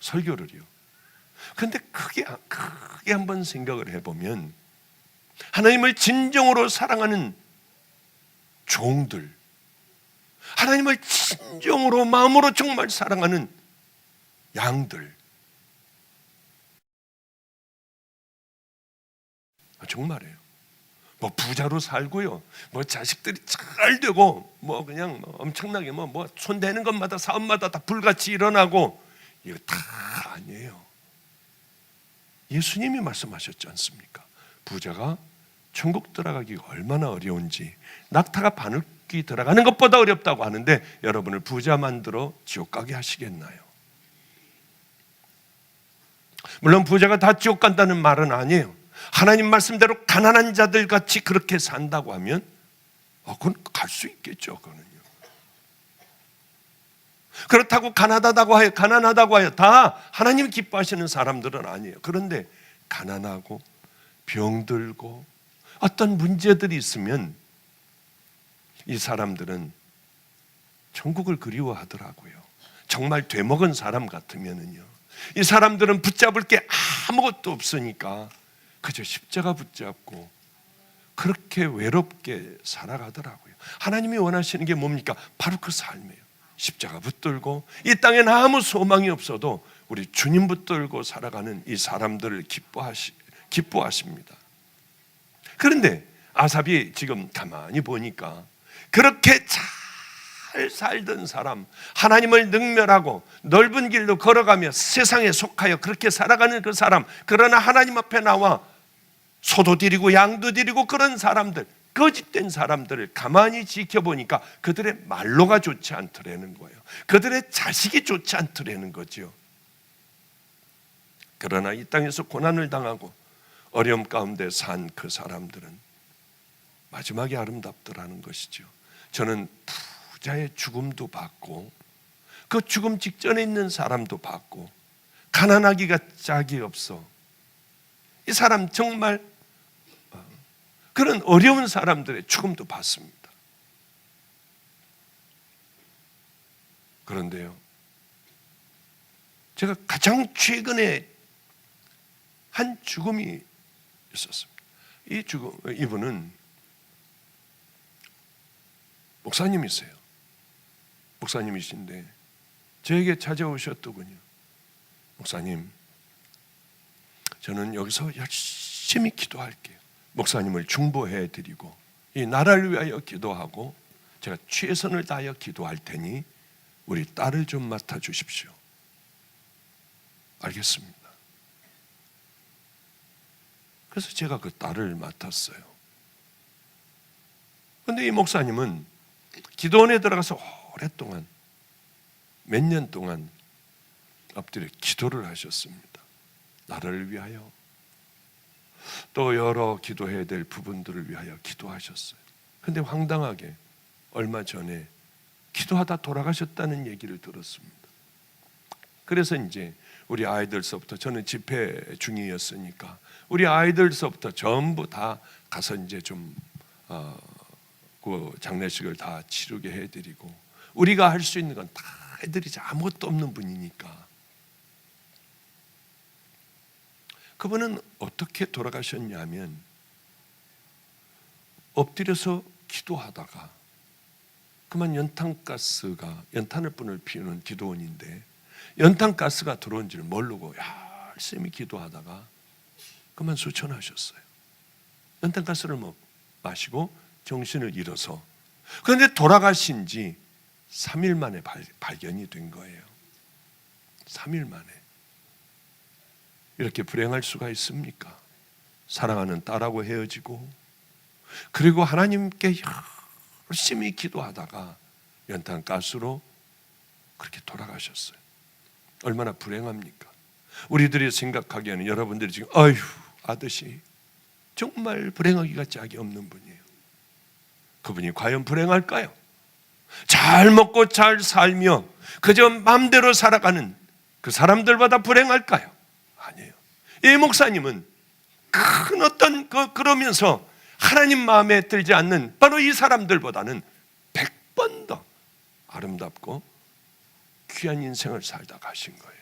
설교를요. 그런데 크게 한번 생각을 해보면 하나님을 진정으로 사랑하는 종들, 하나님을 진정으로 마음으로 정말 사랑하는 양들, 정말이에요. 뭐 부자로 살고요, 뭐 자식들이 잘 되고, 뭐 그냥 엄청나게 뭐 손 대는 것마다 사업마다 다 불같이 일어나고, 이거 다 아니에요. 예수님이 말씀하셨지 않습니까? 부자가 천국 들어가기가 얼마나 어려운지, 낙타가 바늘귀 들어가는 것보다 어렵다고 하는데 여러분을 부자 만들어 지옥 가게 하시겠나요? 물론 부자가 다 지옥 간다는 말은 아니에요. 하나님 말씀대로 가난한 자들 같이 그렇게 산다고 하면 그건 갈 수 있겠죠. 그거는요. 그렇다고 가난하다고 하여 다 하나님 기뻐하시는 사람들은 아니에요. 그런데 가난하고 병들고 어떤 문제들이 있으면 이 사람들은 천국을 그리워하더라고요. 정말 되먹은 사람 같으면은요, 이 사람들은 붙잡을 게 아무것도 없으니까 그저 십자가 붙잡고 그렇게 외롭게 살아가더라고요. 하나님이 원하시는 게 뭡니까? 바로 그 삶이에요. 십자가 붙들고 이 땅에는 아무 소망이 없어도 우리 주님 붙들고 살아가는 이 사람들을 기뻐하십니다. 그런데 아삽이 지금 가만히 보니까 그렇게 잘 살던 사람, 하나님을 능멸하고 넓은 길로 걸어가며 세상에 속하여 그렇게 살아가는 그 사람, 그러나 하나님 앞에 나와 소도 드리고 양도 드리고 그런 사람들, 거짓된 사람들을 가만히 지켜보니까 그들의 말로가 좋지 않더라는 거예요. 그들의 자식이 좋지 않더라는 거죠. 그러나 이 땅에서 고난을 당하고 어려움 가운데 산 그 사람들은 마지막이 아름답더라는 것이죠. 저는 부자의 죽음도 봤고 그 죽음 직전에 있는 사람도 봤고 가난하기가 짝이 없어 이 사람 정말 그런 어려운 사람들의 죽음도 봤습니다. 그런데요, 제가 가장 최근에 한 죽음이 있었습니다. 이분은 목사님이세요. 목사님이신데 저에게 찾아오셨더군요. 목사님, 저는 여기서 열심히 기도할게요. 목사님을 중보해 드리고 이 나라를 위하여 기도하고 제가 최선을 다하여 기도할 테니 우리 딸을 좀 맡아 주십시오. 알겠습니다. 그래서 제가 그 딸을 맡았어요. 그런데 이 목사님은 기도원에 들어가서 오랫동안 몇 년 동안 엎드려 기도를 하셨습니다. 나라를 위하여 또 여러 기도해야 될 부분들을 위하여 기도하셨어요. 그런데 황당하게 얼마 전에 기도하다 돌아가셨다는 얘기를 들었습니다. 그래서 이제 우리 아이들서부터, 저는 집회 중이었으니까 우리 아이들서부터 전부 다 가서 이제 좀 그 장례식을 다 치르게 해드리고, 우리가 할 수 있는 건 다 해드리지. 아무것도 없는 분이니까. 그분은 어떻게 돌아가셨냐면 엎드려서 기도하다가 그만 연탄을 불을 피우는 기도원인데 연탄가스가 들어온 줄 모르고 열심히 기도하다가 그만 수천하셨어요. 연탄가스를 마시고 정신을 잃어서, 그런데 돌아가신 지 3일 만에 발견이 된 거예요. 3일 만에. 이렇게 불행할 수가 있습니까? 사랑하는 딸하고 헤어지고, 그리고 하나님께 열심히 기도하다가 연탄가스로 그렇게 돌아가셨어요. 얼마나 불행합니까? 우리들이 생각하기에는 여러분들이 지금 아휴 아저씨 정말 불행하기가 짝이 없는 분이에요. 그분이 과연 불행할까요? 잘 먹고 잘 살며 그저 마음대로 살아가는 그 사람들보다 불행할까요? 아니에요. 이 목사님은 큰 어떤 그러면서 하나님 마음에 들지 않는 바로 이 사람들보다는 100번 더 아름답고 귀한 인생을 살다 가신 거예요.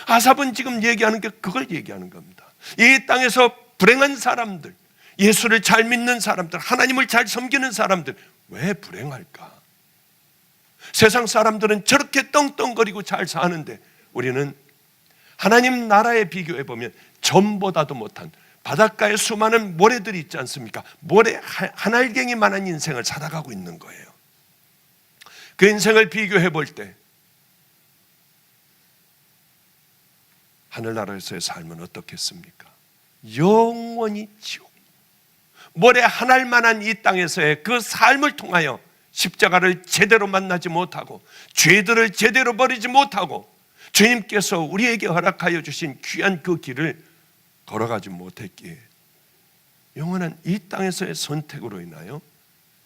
아삽은 지금 얘기하는 게 그걸 얘기하는 겁니다. 이 땅에서 불행한 사람들, 예수를 잘 믿는 사람들, 하나님을 잘 섬기는 사람들 왜 불행할까? 세상 사람들은 저렇게 떵떵거리고 잘 사는데 우리는 하나님 나라에 비교해 보면 전보다도 못한 바닷가에 수많은 모래들이 있지 않습니까? 모래 한 알갱이만한 인생을 살아가고 있는 거예요. 그 인생을 비교해 볼 때 하늘나라에서의 삶은 어떻겠습니까? 영원히 지옥. 모래 한 알만한 이 땅에서의 그 삶을 통하여 십자가를 제대로 만나지 못하고 죄들을 제대로 버리지 못하고 주님께서 우리에게 허락하여 주신 귀한 그 길을 걸어가지 못했기에 영원한 이 땅에서의 선택으로 인하여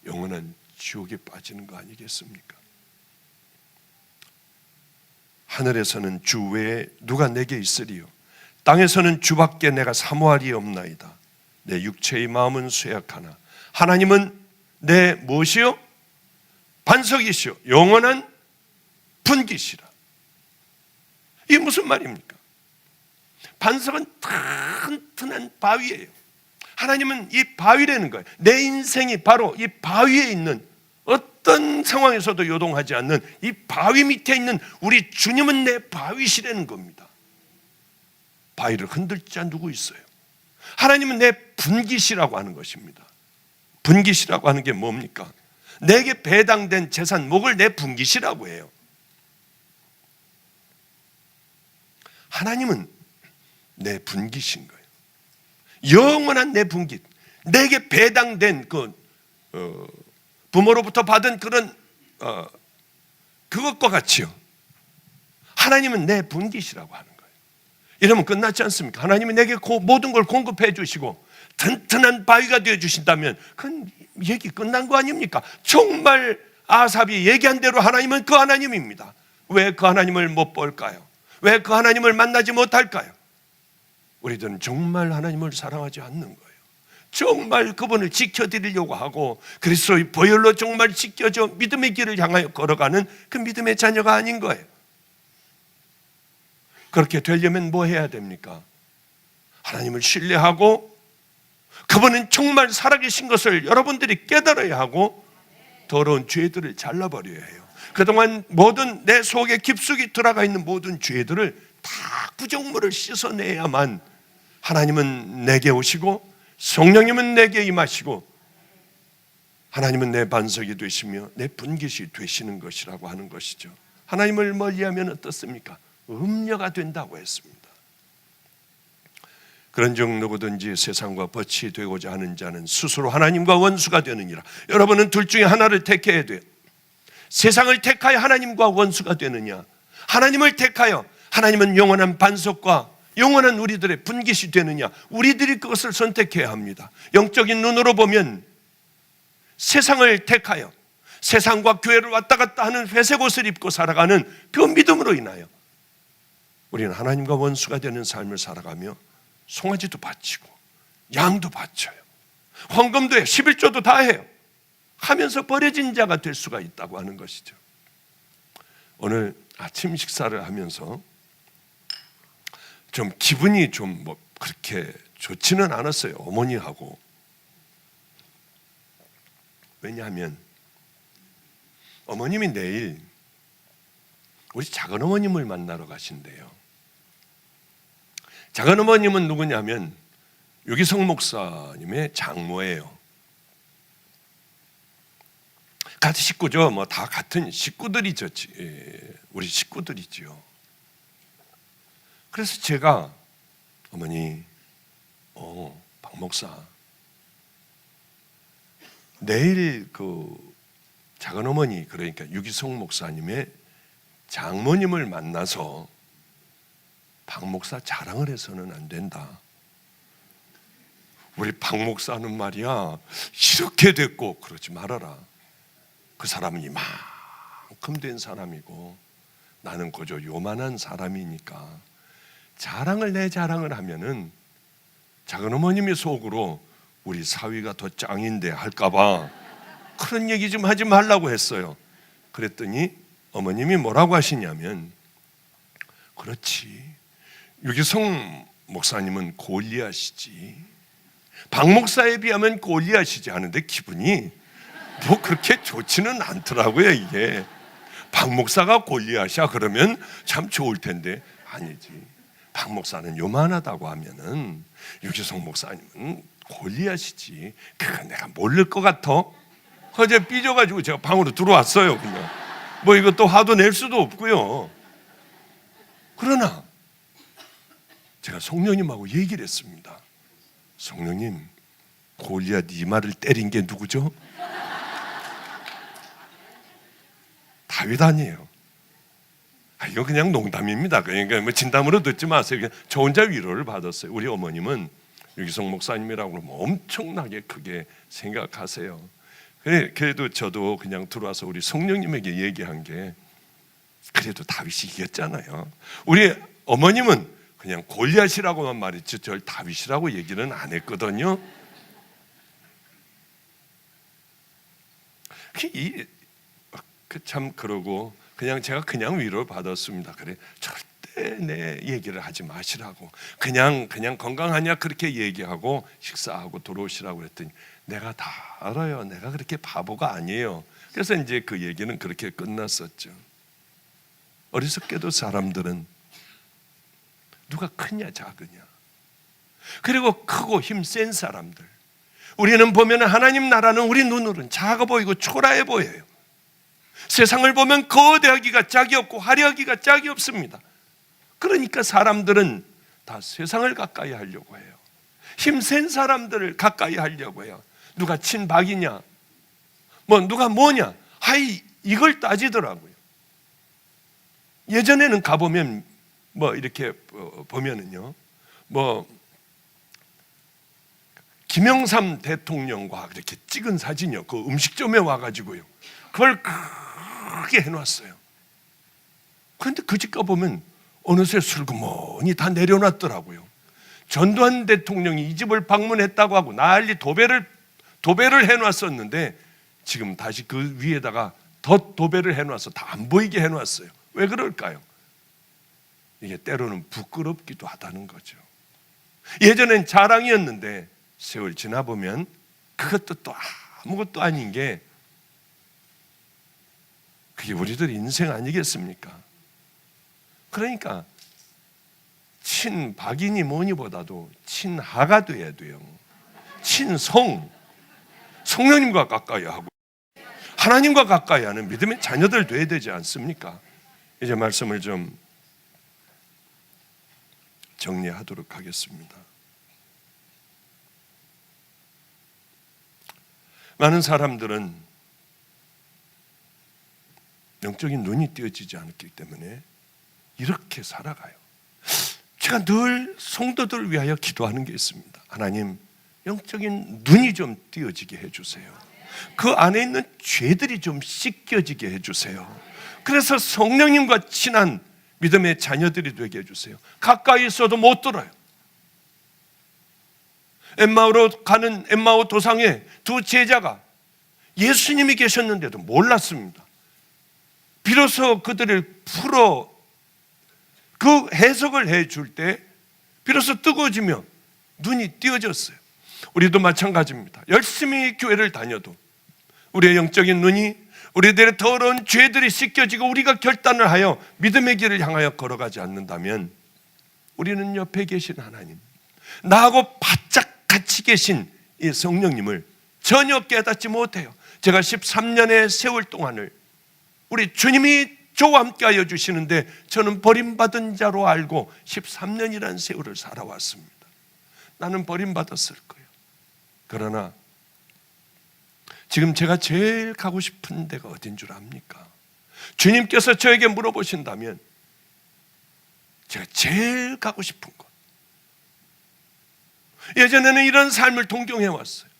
영원한 지옥에 빠지는 거 아니겠습니까? 하늘에서는 주 외에 누가 내게 있으리요? 땅에서는 주밖에 내가 사모하리 없나이다. 내 육체의 마음은 쇠약하나 하나님은 내 무엇이요? 반석이시요 영원한 분기시라. 이게 무슨 말입니까? 반석은 튼튼한 바위예요. 하나님은 이 바위라는 거예요. 내 인생이 바로 이 바위에 있는, 어떤 상황에서도 요동하지 않는 이 바위 밑에 있는 우리 주님은 내 바위시라는 겁니다. 바위를 흔들 자 누구 있어요? 하나님은 내 분기시라고 하는 것입니다. 분기시라고 하는 게 뭡니까? 내게 배당된 재산 목을 내 분기시라고 해요. 하나님은 내 분기신 거예요. 영원한 내 분기, 내게 배당된 부모로부터 받은 그런 그것과 같이요. 하나님은 내 분기시라고 하는 거예요. 이러면 끝났지 않습니까? 하나님이 내게 모든 걸 공급해 주시고 튼튼한 바위가 되어 주신다면 그건 얘기 끝난 거 아닙니까? 정말 아삽이 얘기한 대로 하나님은 그 하나님입니다. 왜 그 하나님을 못 볼까요? 왜 그 하나님을 만나지 못할까요? 우리들은 정말 하나님을 사랑하지 않는 거예요. 정말 그분을 지켜드리려고 하고 그리스도의 보혈로 정말 지켜져 믿음의 길을 향하여 걸어가는 그 믿음의 자녀가 아닌 거예요. 그렇게 되려면 뭐 해야 됩니까? 하나님을 신뢰하고 그분은 정말 살아계신 것을 여러분들이 깨달아야 하고 더러운 죄들을 잘라버려야 해요. 그동안 모든 내 속에 깊숙이 들어가 있는 모든 죄들을 다 구정물을 씻어내야만 하나님은 내게 오시고 성령님은 내게 임하시고 하나님은 내 반석이 되시며 내 분깃이 되시는 것이라고 하는 것이죠. 하나님을 멀리하면 어떻습니까? 음녀가 된다고 했습니다. 그런즉 누구든지 세상과 벗이 되고자 하는 자는 스스로 하나님과 원수가 되느니라. 여러분은 둘 중에 하나를 택해야 돼요. 세상을 택하여 하나님과 원수가 되느냐, 하나님을 택하여 하나님은 영원한 반석과 영원한 우리들의 분깃이 되느냐, 우리들이 그것을 선택해야 합니다. 영적인 눈으로 보면 세상을 택하여 세상과 교회를 왔다 갔다 하는 회색 옷을 입고 살아가는 그 믿음으로 인하여 우리는 하나님과 원수가 되는 삶을 살아가며 송아지도 바치고 양도 바쳐요, 헌금도 해요, 11조도 다 해요 하면서 버려진 자가 될 수가 있다고 하는 것이죠. 오늘 아침 식사를 하면서 좀 기분이 좀 뭐 그렇게 좋지는 않았어요, 어머니하고. 왜냐하면 어머님이 내일 우리 작은 어머님을 만나러 가신대요. 작은 어머님은 누구냐면 유기성 목사님의 장모예요. 같은 식구죠. 뭐 다 같은 식구들이죠. 우리 식구들이죠. 그래서 제가 어머니, 박 목사, 내일 그 작은 어머니, 그러니까 유기성 목사님의 장모님을 만나서 박 목사 자랑을 해서는 안 된다. 우리 박 목사는 말이야 이렇게 됐고 그러지 말아라. 그 사람은 이만큼 된 사람이고 나는 그저 요만한 사람이니까 내 자랑을 하면은 작은 어머님이 속으로 우리 사위가 더 짱인데 할까봐 그런 얘기 좀 하지 말라고 했어요. 그랬더니 어머님이 뭐라고 하시냐면, 그렇지, 유기성 목사님은 골리앗이지, 박 목사에 비하면 골리앗이지 하는데 기분이 뭐 그렇게 좋지는 않더라고요. 이게 박 목사가 골리앗이야 그러면 참 좋을 텐데 아니지, 박 목사는 요만하다고 하면은 유기성 목사님은 골리앗이지. 그거 내가 모를 것 같아? 어제 삐져가지고 제가 방으로 들어왔어요. 그냥 뭐 이것도 화도 낼 수도 없고요. 그러나 제가 성령님하고 얘기를 했습니다. 성령님, 골리앗 이마를 때린 게 누구죠? 다윗 아니에요. 이거 그냥 농담입니다. 그러니까 뭐 진담으로 듣지 마세요. 그냥 저 혼자 위로를 받았어요. 우리 어머님은 유기성 목사님이라고 그러면 엄청나게 크게 생각하세요. 그래도 저도 그냥 들어와서 우리 성령님에게 얘기한 게, 그래도 다윗이 이겼잖아요. 우리 어머님은 그냥 골리앗이라고만 말했지 절 다윗이라고 얘기는 안 했거든요. 참 그러고 그냥 제가 그냥 위로를 받았습니다. 그래, 절대 내 얘기를 하지 마시라고, 그냥 건강하냐 그렇게 얘기하고 식사하고 들어오시라고 그랬더니 내가 다 알아요. 내가 그렇게 바보가 아니에요. 그래서 이제 그 얘기는 그렇게 끝났었죠. 어리석게도 사람들은 누가 크냐 작으냐, 그리고 크고 힘센 사람들, 우리는 보면 하나님 나라는 우리 눈으로는 작아 보이고 초라해 보여요. 세상을 보면 거대하기가 짝이 없고 화려하기가 짝이 없습니다. 그러니까 사람들은 다 세상을 가까이 하려고 해요. 힘센 사람들을 가까이 하려고 해요. 누가 친박이냐, 뭐 누가 뭐냐, 이걸 따지더라고요. 예전에는 가보면 뭐 이렇게 보면은요, 뭐 김영삼 대통령과 이렇게 찍은 사진이요, 그 음식점에 와가지고요, 그걸 크게 해놨어요. 그런데 그 집 가보면 어느새 슬그머니 다 내려놨더라고요. 전두환 대통령이 이 집을 방문했다고 하고 난리 도배를 해놨었는데 지금 다시 그 위에다가 더 도배를 해놔서 다 안 보이게 해놨어요. 왜 그럴까요? 이게 때로는 부끄럽기도 하다는 거죠. 예전엔 자랑이었는데 세월 지나보면 그것도 또 아무것도 아닌 게, 그게 우리들 인생 아니겠습니까? 그러니까 친박이니 뭐니보다도 친하가 돼야 돼요. 친성, 성령님과 가까이 하고 하나님과 가까이 하는 믿음의 자녀들 돼야 되지 않습니까? 이제 말씀을 좀 정리하도록 하겠습니다. 많은 사람들은 영적인 눈이 띄어지지 않았기 때문에 이렇게 살아가요. 제가 늘 성도들을 위하여 기도하는 게 있습니다. 하나님, 영적인 눈이 좀 띄어지게 해주세요. 그 안에 있는 죄들이 좀 씻겨지게 해주세요. 그래서 성령님과 친한 믿음의 자녀들이 되게 해주세요. 가까이 있어도 못 들어요. 엠마오로 가는 엠마오 도상에 두 제자가 예수님이 계셨는데도 몰랐습니다. 비로소 그들을 풀어 그 해석을 해줄 때 비로소 뜨거워지며 눈이 띄어졌어요. 우리도 마찬가지입니다. 열심히 교회를 다녀도 우리의 영적인 눈이, 우리들의 더러운 죄들이 씻겨지고 우리가 결단을 하여 믿음의 길을 향하여 걸어가지 않는다면 우리는 옆에 계신 하나님, 나하고 바짝 같이 계신 이 성령님을 전혀 깨닫지 못해요. 제가 13년의 세월 동안을 우리 주님이 저와 함께하여 주시는데 저는 버림받은 자로 알고 13년이라는 세월을 살아왔습니다. 나는 버림받았을 거예요. 그러나 지금 제가 제일 가고 싶은 데가 어딘 줄 압니까? 주님께서 저에게 물어보신다면 제가 제일 가고 싶은 곳, 예전에는 이런 삶을 동경해 왔어요.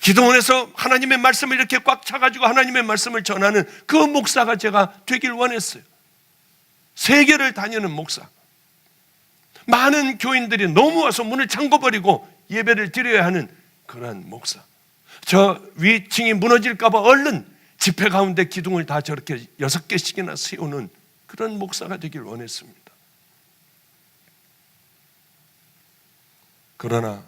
기도원에서 하나님의 말씀을 이렇게 꽉 차가지고 하나님의 말씀을 전하는 그 목사가 제가 되길 원했어요. 세계를 다니는 목사. 많은 교인들이 너무 와서 문을 잠궈버리고 예배를 드려야 하는 그러한 목사. 저 위층이 무너질까 봐 얼른 집회 가운데 기둥을 다 저렇게 6개씩이나 세우는 그런 목사가 되길 원했습니다. 그러나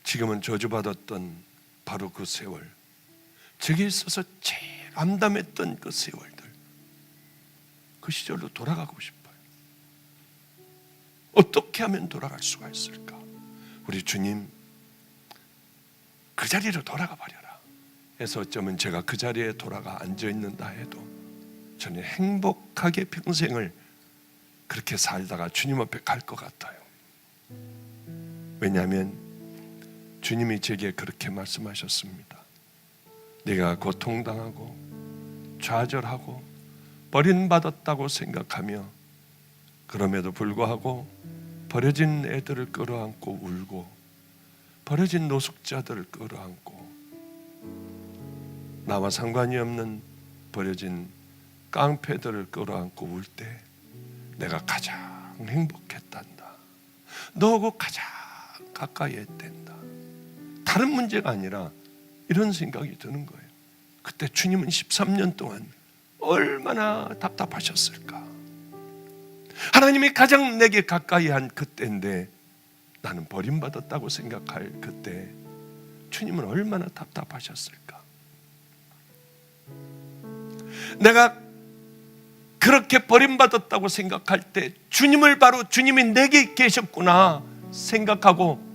지금은 저주받았던 바로 그 세월, 저기 있어서 제일 암담했던 그 세월들, 그 시절로 돌아가고 싶어요. 어떻게 하면 돌아갈 수가 있을까? 우리 주님, 그 자리로 돌아가 버려라 해서 어쩌면 제가 그 자리에 돌아가 앉아있는다 해도 저는 행복하게 평생을 그렇게 살다가 주님 앞에 갈 것 같아요. 왜냐하면 주님이 제게 그렇게 말씀하셨습니다. 네가 고통당하고 좌절하고 버림받았다고 생각하며 그럼에도 불구하고 버려진 애들을 끌어안고 울고 버려진 노숙자들을 끌어안고 나와 상관이 없는 버려진 깡패들을 끌어안고 울 때 내가 가장 행복했단다. 너하고 가장 가까이 했단다. 다른 문제가 아니라 이런 생각이 드는 거예요. 그때 주님은 13년 동안 얼마나 답답하셨을까. 하나님이 가장 내게 가까이 한 그때인데 나는 버림받았다고 생각할 그때 주님은 얼마나 답답하셨을까. 내가 그렇게 버림받았다고 생각할 때 주님을 바로 주님이 내게 계셨구나 생각하고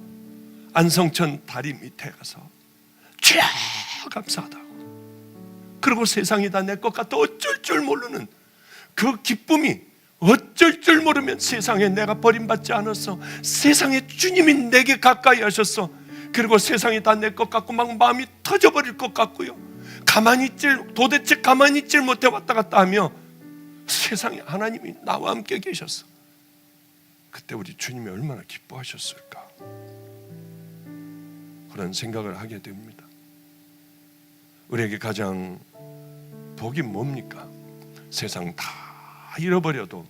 안성천 다리 밑에 가서 주야 감사하다고, 그리고 세상이 다 내 것 같아 어쩔 줄 모르는 그 기쁨이, 어쩔 줄 모르면 세상에 내가 버림받지 않았어, 세상에 주님이 내게 가까이 하셨어, 그리고 세상이 다 내 것 같고 막 마음이 터져버릴 것 같고요, 도대체 가만히 있질 못해 왔다 갔다 하며 세상에 하나님이 나와 함께 계셨어. 그때 우리 주님이 얼마나 기뻐하셨을까, 그런 생각을 하게 됩니다. 우리에게 가장 복이 뭡니까? 세상 다 잃어버려도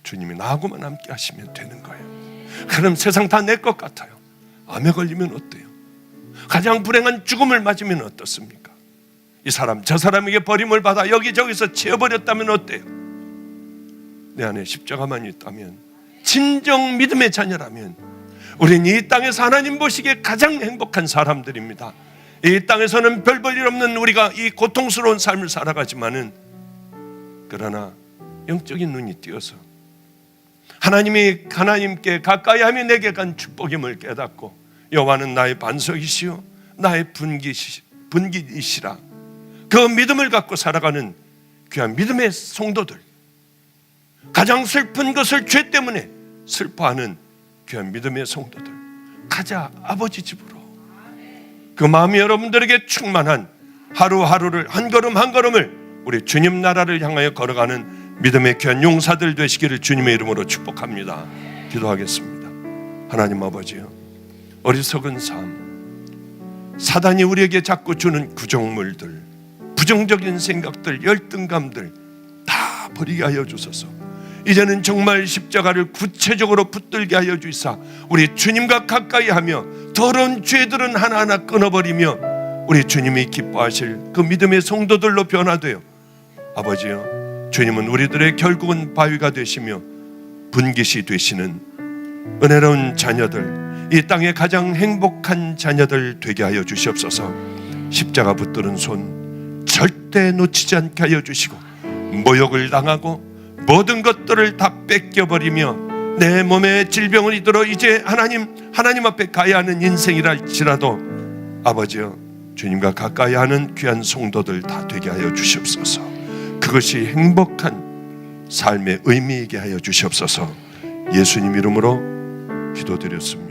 주님이 나하고만 함께 하시면 되는 거예요. 그럼 세상 다 내 것 같아요. 암에 걸리면 어때요? 가장 불행한 죽음을 맞으면 어떻습니까? 이 사람 저 사람에게 버림을 받아 여기저기서 채워버렸다면 어때요? 내 안에 십자가만 있다면, 진정 믿음의 자녀라면 우리는 이 땅에서 하나님 보시기에 가장 행복한 사람들입니다. 이 땅에서는 별 볼 일 없는 우리가 이 고통스러운 삶을 살아가지만은, 그러나 영적인 눈이 띄어서 하나님이 하나님께 가까이 하며 내게 간 축복임을 깨닫고 여호와는 나의 반석이시요 나의 분깃이시라, 그 믿음을 갖고 살아가는 귀한 믿음의 성도들, 가장 슬픈 것을 죄 때문에 슬퍼하는 귀한 믿음의 성도들, 가자 아버지 집으로. 그 마음이 여러분들에게 충만한 하루하루를, 한 걸음 한 걸음을 우리 주님 나라를 향하여 걸어가는 믿음의 귀한 용사들 되시기를 주님의 이름으로 축복합니다. 기도하겠습니다. 하나님 아버지요, 어리석은 삶, 사단이 우리에게 자꾸 주는 구정물들, 부정적인 생각들, 열등감들 다 버리게 하여 주소서. 이제는 정말 십자가를 구체적으로 붙들게 하여 주시사 우리 주님과 가까이 하며 더러운 죄들은 하나하나 끊어버리며 우리 주님이 기뻐하실 그 믿음의 성도들로 변화되어 아버지여, 주님은 우리들의 결국은 바위가 되시며 분깃이 되시는 은혜로운 자녀들, 이 땅의 가장 행복한 자녀들 되게 하여 주시옵소서. 십자가 붙드는 손 절대 놓치지 않게 하여 주시고, 모욕을 당하고 모든 것들을 다 뺏겨버리며 내 몸에 질병을 이들어 이제 하나님 앞에 가야 하는 인생이랄지라도 아버지여, 주님과 가까이 하는 귀한 성도들 다 되게 하여 주시옵소서. 그것이 행복한 삶의 의미이게 하여 주시옵소서. 예수님 이름으로 기도드렸습니다.